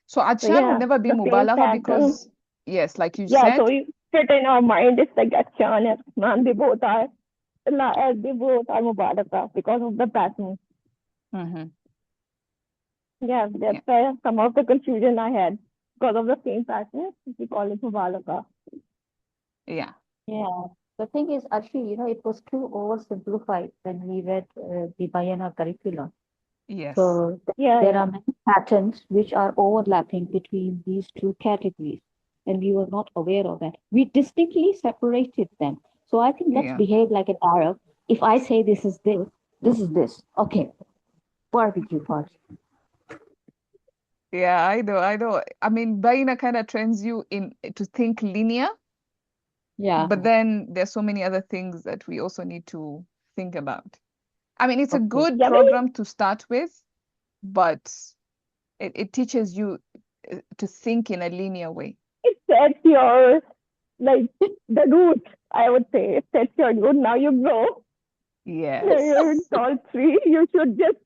S1: So Achan would never be
S4: the same
S1: mubalagha
S4: pattern.
S1: because, yes, like you
S4: Yeah,
S1: said.
S4: so we fit in our mind, it's like Achan and Rahman, they both are mubalagha because of the pattern. Yeah, that's why some of the confusion I had because of the same pattern. We call it mubalagha.
S1: Yeah.
S2: Yeah. The thing is, actually, it was too oversimplified when we read the Bayana curriculum.
S1: Yes.
S2: So there are many patterns which are overlapping between these two categories, and we were not aware of that. We distinctly separated them. So I think let's behave like an Arab. If I say this is this, this is this. Okay. Barbecue party.
S1: Yeah, I know. I mean, Bayna kind of trains you to think linear.
S2: Yeah.
S1: But then there's so many other things that we also need to think about. I mean, it's a good program to start with, but it teaches you to think in a linear way.
S4: It sets your, like, the root, I would say. It sets your root. Now you grow.
S1: Yes.
S4: You're tall tree. You should just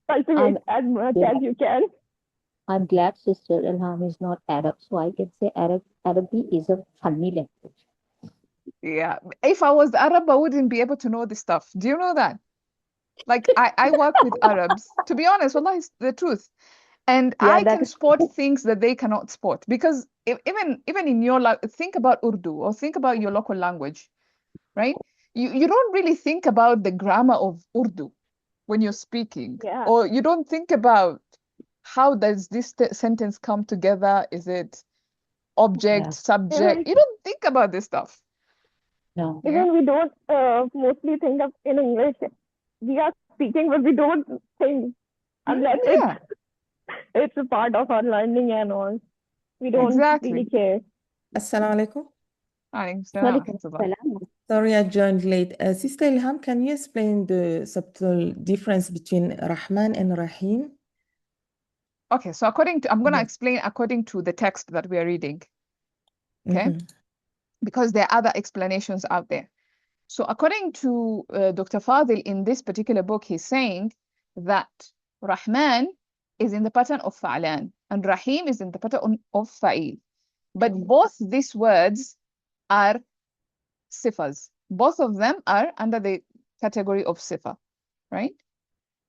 S4: cultivate as much as you can.
S2: I'm glad Sister Ilham is not Arab, so I can say Arabic is a funny language.
S1: Yeah. If I was Arab, I wouldn't be able to know this stuff. Do you know that? Like, I work with Arabs. To be honest, wallahi, it's the truth. And I can spot things that they cannot spot. Because even in your think about Urdu or think about your local language, right? You don't really think about the grammar of Urdu when you're speaking. Or you don't think about how does this sentence come together? Is it object, subject? You don't think about this stuff.
S2: No.
S4: Even we don't mostly think of in English. We are speaking, but we don't think unless
S1: Yeah,
S4: it's a part of our learning and all. We don't really
S1: exactly.
S4: care.
S5: Assalamu alaikum.
S1: Alaykum salam wa
S2: Walaikum
S1: rahmatullah.
S2: salam.
S5: Sorry, I joined late. Sister Ilham, can you explain the subtle difference between Rahman and Rahim?
S1: Okay, so I'm going to
S5: Mhm.
S1: explain according to the text that we are reading, okay?
S5: Mhm.
S1: Because there are other explanations out there. So according to Dr. Fadil in this particular book, he's saying that Rahman is in the pattern of Fa'lan and Rahim is in the pattern of Fa'il. But both these words are sifas. Both of them are under the category of sifa, right?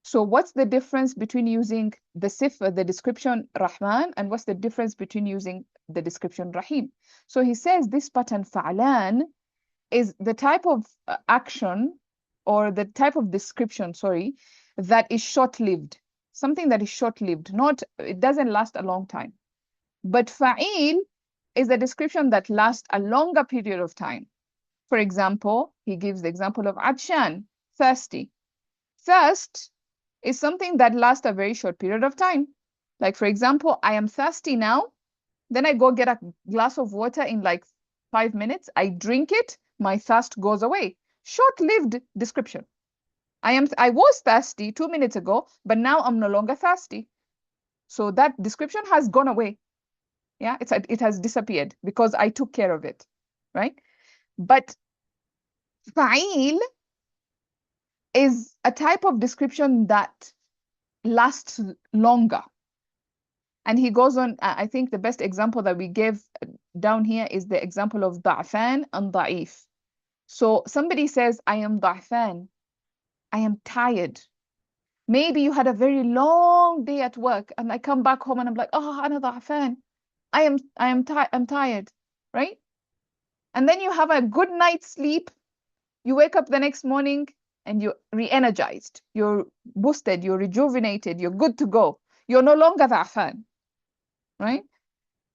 S1: So what's the difference between using the sifa, the description Rahman, and what's the difference between using the description Rahim? So he says this pattern Fa'lan is the type of action or the type of description, sorry, that is short-lived. Something that is short-lived, it doesn't last a long time. But fa'il is a description that lasts a longer period of time. For example, he gives the example of atshan, thirsty. Thirst is something that lasts a very short period of time. Like, for example, I am thirsty now, then I go get a glass of water in like 5 minutes, I drink it, my thirst goes away. Short-lived description. I was thirsty 2 minutes ago, but now I'm no longer thirsty. So that description has gone away. Yeah, it has disappeared because I took care of it, right? But fa'il is a type of description that lasts longer. And he goes on, I think the best example that we gave down here is the example of da'fan and da'if. So somebody says, I am da'fan, I am tired. Maybe you had a very long day at work and I come back home and I'm like, oh, ana da'fan. I'm tired, right? And then you have a good night's sleep. You wake up the next morning and you're re-energized, you're boosted, you're rejuvenated, you're good to go. You're no longer da'fan, right?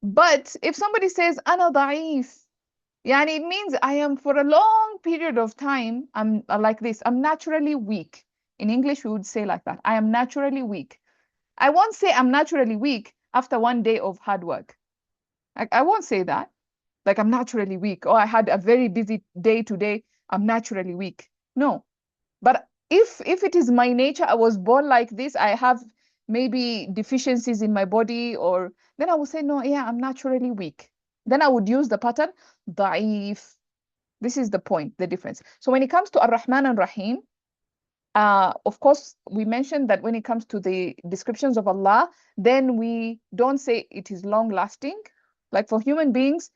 S1: But if somebody says, ana da'if, yani it means I am for a long period of time, I'm like this, I'm naturally weak. In English, we would say like that. I am naturally weak. I won't say I'm naturally weak after one day of hard work. I won't say that. Like I'm naturally weak. Or I had a very busy day today. I'm naturally weak. No. But if it is my nature, I was born like this, I have maybe deficiencies in my body, or then I would say, no, yeah, I'm naturally weak. Then I would use the pattern, da'if. This is the point, the difference. So when it comes to Ar-Rahman and Rahim, of course, we mentioned that when it comes to the descriptions of Allah, then we don't say it is long lasting. Like for human beings,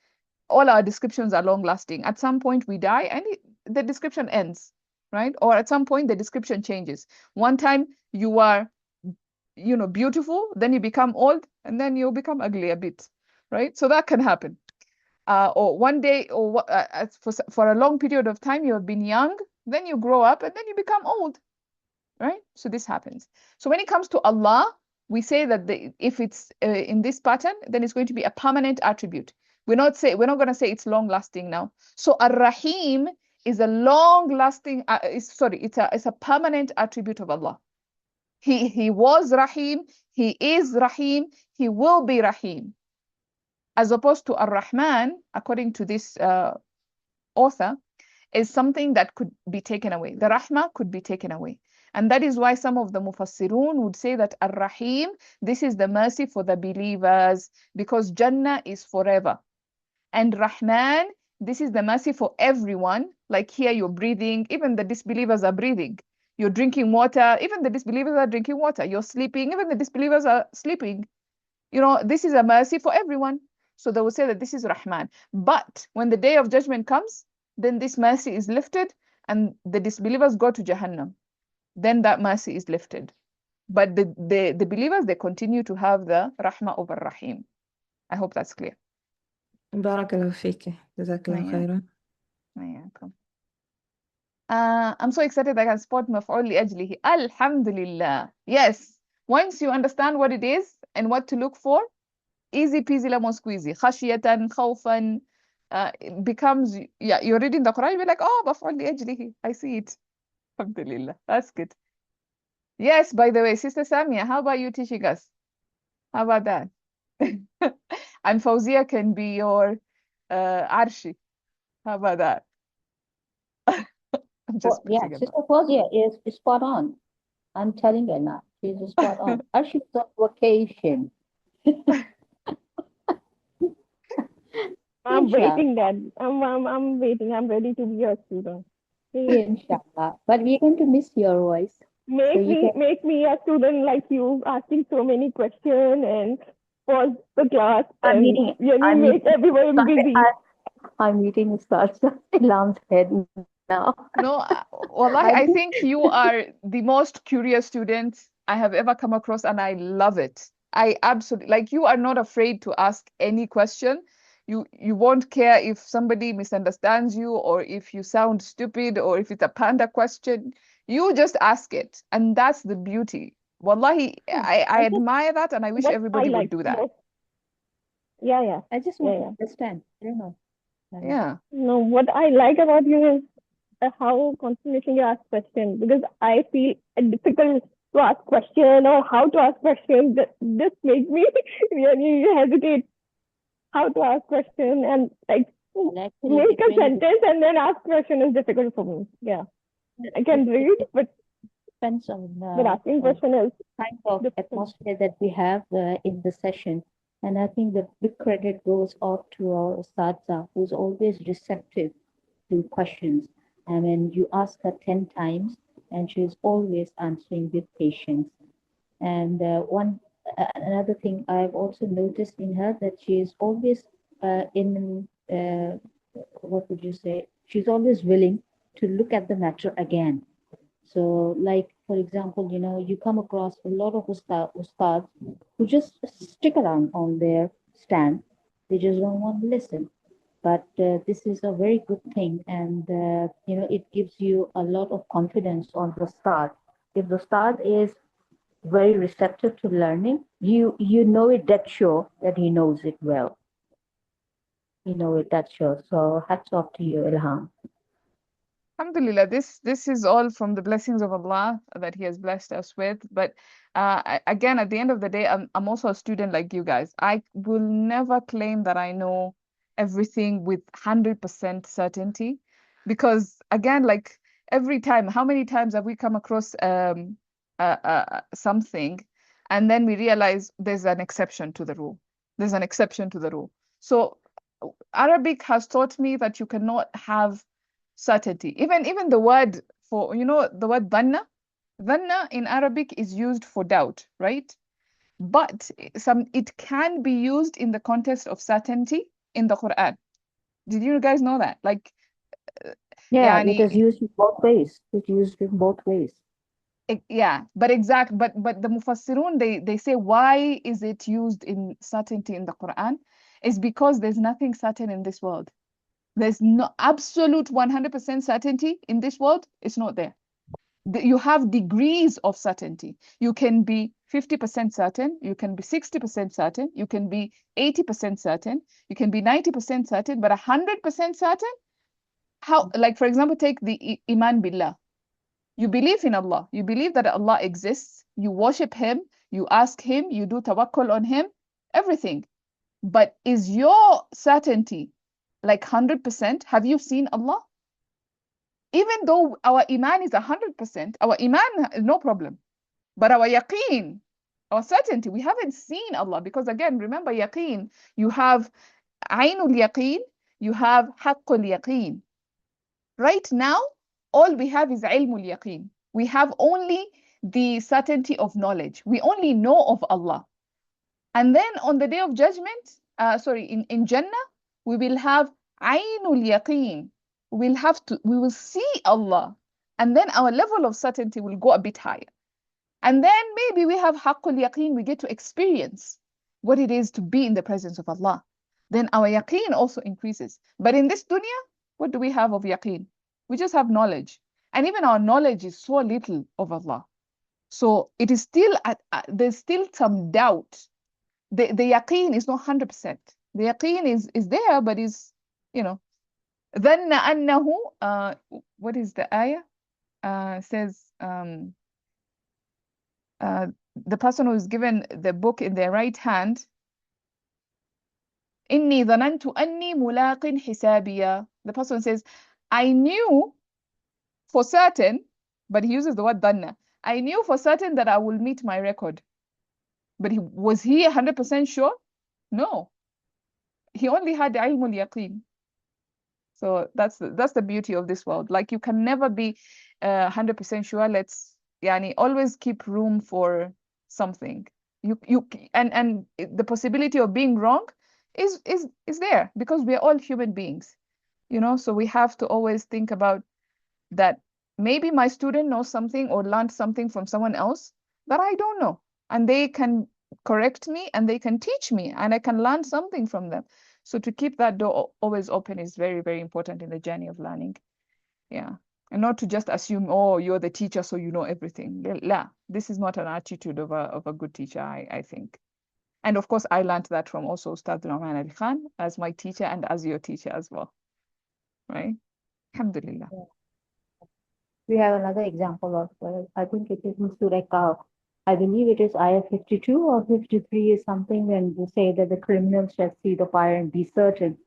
S1: all our descriptions are long lasting. At some point we die and the description ends, right? Or at some point the description changes. One time you are, beautiful, then you become old and then you become ugly a bit, right? So that can happen. Or one day, or for a long period of time, you have been young, then you grow up and then you become old, right? So this happens. So when it comes to Allah, we say that if it's in this pattern, then it's going to be a permanent attribute. We're not going to say it's long lasting now. So Ar-Rahim is a long lasting. It's a permanent attribute of Allah. He was Rahim. He is Rahim. He will be Rahim. As opposed to Ar-Rahman, according to this author, is something that could be taken away. The Rahmah could be taken away. And that is why some of the Mufassirun would say that Ar-Rahim, this is the mercy for the believers, because Jannah is forever. And Rahman, this is the mercy for everyone. Like here you're breathing, even the disbelievers are breathing. You're drinking water, even the disbelievers are drinking water. You're sleeping, even the disbelievers are sleeping. This is a mercy for everyone. So they will say that this is Rahman. But when the day of judgment comes, then this mercy is lifted and the disbelievers go to Jahannam. Then that mercy is lifted. But the believers, they continue to have the Rahmah over Rahim. I hope that's clear.
S5: Barakallahu fiki. Jazakallahu
S1: Yeah.
S5: khairan.
S1: I'm so excited I can spot مفعول لأجله. Alhamdulillah. Yes. Once you understand what it is and what to look for, easy peasy lemon squeezy. خشية, خوفا, it becomes, you're reading the Quran, you're like, oh, مفعول لأجله. I see it. Alhamdulillah. That's good. Yes, by the way, Sister Samia, how about you teaching us? How about that? And Fauzia can be your Arshi. How about that? I'm just
S2: Yeah,
S1: messing
S2: Sister
S1: about.
S2: Fauziya is spot on. I'm telling you now, she's spot on. She's on vacation.
S4: I'm
S2: Inshallah,
S4: waiting that. I'm waiting. I'm ready to be your student. Please
S2: inshallah. But we're going to miss your voice. So you can,
S4: make me a student like you, asking so many questions and pause the class
S2: I'm
S4: and
S2: meeting,
S4: really
S2: I'm
S4: make
S2: meeting,
S4: everyone busy.
S2: I'm meeting Ustaz Ilham's head now.
S1: No, wallahi,
S2: I
S1: I
S2: think
S1: think you are the most curious student I have ever come across, and I love it. I absolutely like you are not afraid to ask any question. You won't care if somebody misunderstands you or if you sound stupid or if it's a panda question. You just ask it, and that's the beauty. Wallahi, I
S4: I just
S1: admire that, and I wish
S4: what I
S1: everybody would
S4: like
S1: do that.
S4: most. Yeah, yeah,
S2: I just
S4: yeah,
S2: want to
S4: yeah.
S2: understand. I don't know.
S1: Yeah.
S4: No, what I like about you is how continuously you ask questions because I feel it difficult to ask question or how to ask questions. This makes me really hesitate how to ask question and like
S2: Well, actually,
S4: make
S2: it
S4: a
S2: really
S4: sentence and then ask question is difficult for me. Yeah, I
S2: it,
S4: can read,
S2: it depends
S4: but asking
S2: on
S4: question is
S2: kind of
S4: difficult.
S2: atmosphere that we have in the session. And I think the big credit goes off to our Ustadza, who's always receptive to questions. I mean, you ask her 10 times, and she's always answering with patience. And another thing I've also noticed in her that she is always in what would you say? She's always willing to look at the matter again. So, like for example, you come across a lot of ustads who just stick around on their stand. They just don't want to listen. But this is a very good thing, and it gives you a lot of confidence on the start. If the start is very receptive to learning, you know it that sure that he knows it well. You know it that sure. So hats off to you, Ilham.
S1: Alhamdulillah, this is all from the blessings of Allah that He has blessed us with. But again, at the end of the day, I'm also a student like you guys. I will never claim that I know everything with 100% certainty, because again, like every time, how many times have we come across something, and then we realize there's an exception to the rule. There's an exception to the rule. So Arabic has taught me that you cannot have certainty. Even the word for, the word dhanna in Arabic is used for doubt, right? But it can be used in the context of certainty in the Quran. Did you guys know that? Like,
S2: Yeah, it is
S1: yani,
S2: used in both ways. It's used in both ways.
S1: yeah, but the Mufassirun, they say, why is it used in certainty in the Quran? Is because there's nothing certain in this world. There's no absolute 100% certainty in this world. It's not there. You have degrees of certainty. You can be 50% certain, you can be 60% certain, you can be 80% certain, you can be 90% certain, but 100% certain? How, like, for example, take the Iman Billah. You believe in Allah, you believe that Allah exists, you worship Him, you ask Him, you do tawakkul on Him, everything. But is your certainty like 100%? Have you seen Allah? Even though our Iman is 100%, our Iman, no problem. But our yaqeen, our certainty, we haven't seen Allah, because again, remember yaqeen, you have ainul yaqeen, you have haqqul yaqeen. Right now, all we have is ilmul yaqeen. We have only the certainty of knowledge. We only know of Allah. And then on the day of judgment, in Jannah, we will have ainul yaqeen. We will see Allah. And then our level of certainty will go a bit higher. And then maybe we have haqqul yaqeen, we get to experience what it is to be in the presence of Allah. Then our yaqeen also increases. But in this dunya, what do we have of yaqeen? We just have knowledge. And even our knowledge is so little of Allah. So it is still, there's still some doubt. The yaqeen is not 100%. The yaqeen is there, but is, ظن أنه, what is the ayah? Says, the person who is given the book in their right hand, إني ظننت أني ملاق حسابية. The person says, I knew for certain, but he uses the word dhanna. I knew for certain that I will meet my record. But was he 100% sure? No. He only had ilmul yaqeen. So that's the beauty of this world. Like, you can never be 100% sure. Let's always keep room for something. And the possibility of being wrong is there, because we are all human beings, so we have to always think about that. Maybe my student knows something or learned something from someone else that I don't know, and they can correct me and they can teach me and I can learn something from them. So to keep that door always open is very, very important in the journey of learning. Yeah. And not to just assume, oh, you're the teacher, so you know everything. La, this is not an attitude of a good teacher, I think. And of course, I learned that from also Ustad Rahman Ali Khan as my teacher and as your teacher as well. Right? Alhamdulillah.
S2: We have another example of, I think it is in Surah, I believe it is ayah 52 or 53 is something, when you say that the criminals shall see the fire and be certain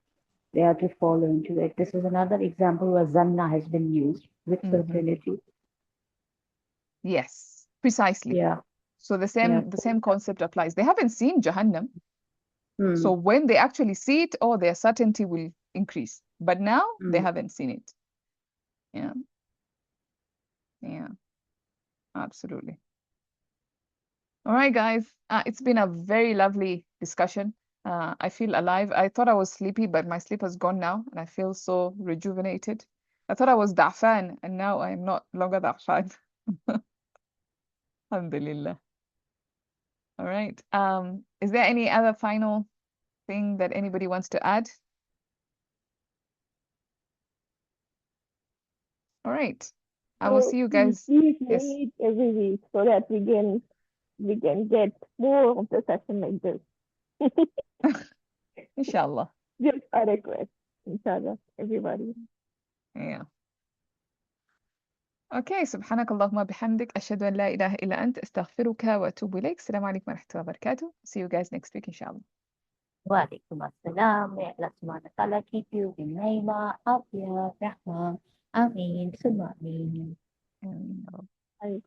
S2: they are to fall into it. This is another example where zanna has been used with certainty.
S1: Yes, precisely.
S2: Yeah.
S1: So the same concept applies. They haven't seen Jahannam. So
S2: Mm.
S1: when they actually see it, their certainty will increase. But now they haven't seen it. Yeah. Yeah. Absolutely. All right, guys. It's been a very lovely discussion. I feel alive. I thought I was sleepy, but my sleep has gone now, and I feel so rejuvenated. I thought I was da'fan, and now I am not longer da'fan. Alhamdulillah. All right. Is there any other final thing that anybody wants to add? All right. I will see you guys.
S4: Please
S1: Yes.
S4: meet every week so that we can get more of the session like this.
S1: Inshallah.
S4: Just a request, inshallah, everybody.
S1: Yeah. Okay. سبحانك اللهم بحمدك أشهد أن لا إله إلا أنت أستغفرك وأتوب إليك. السلام عليكم ورحمة الله وبركاته. See you guys next week, inshallah.
S2: Wa alaikum assalam. May Allah subhanahu wa ta'ala keep you in Naima, Afia, Rahma. Ameen. Summa Ameen.
S1: And,
S4: I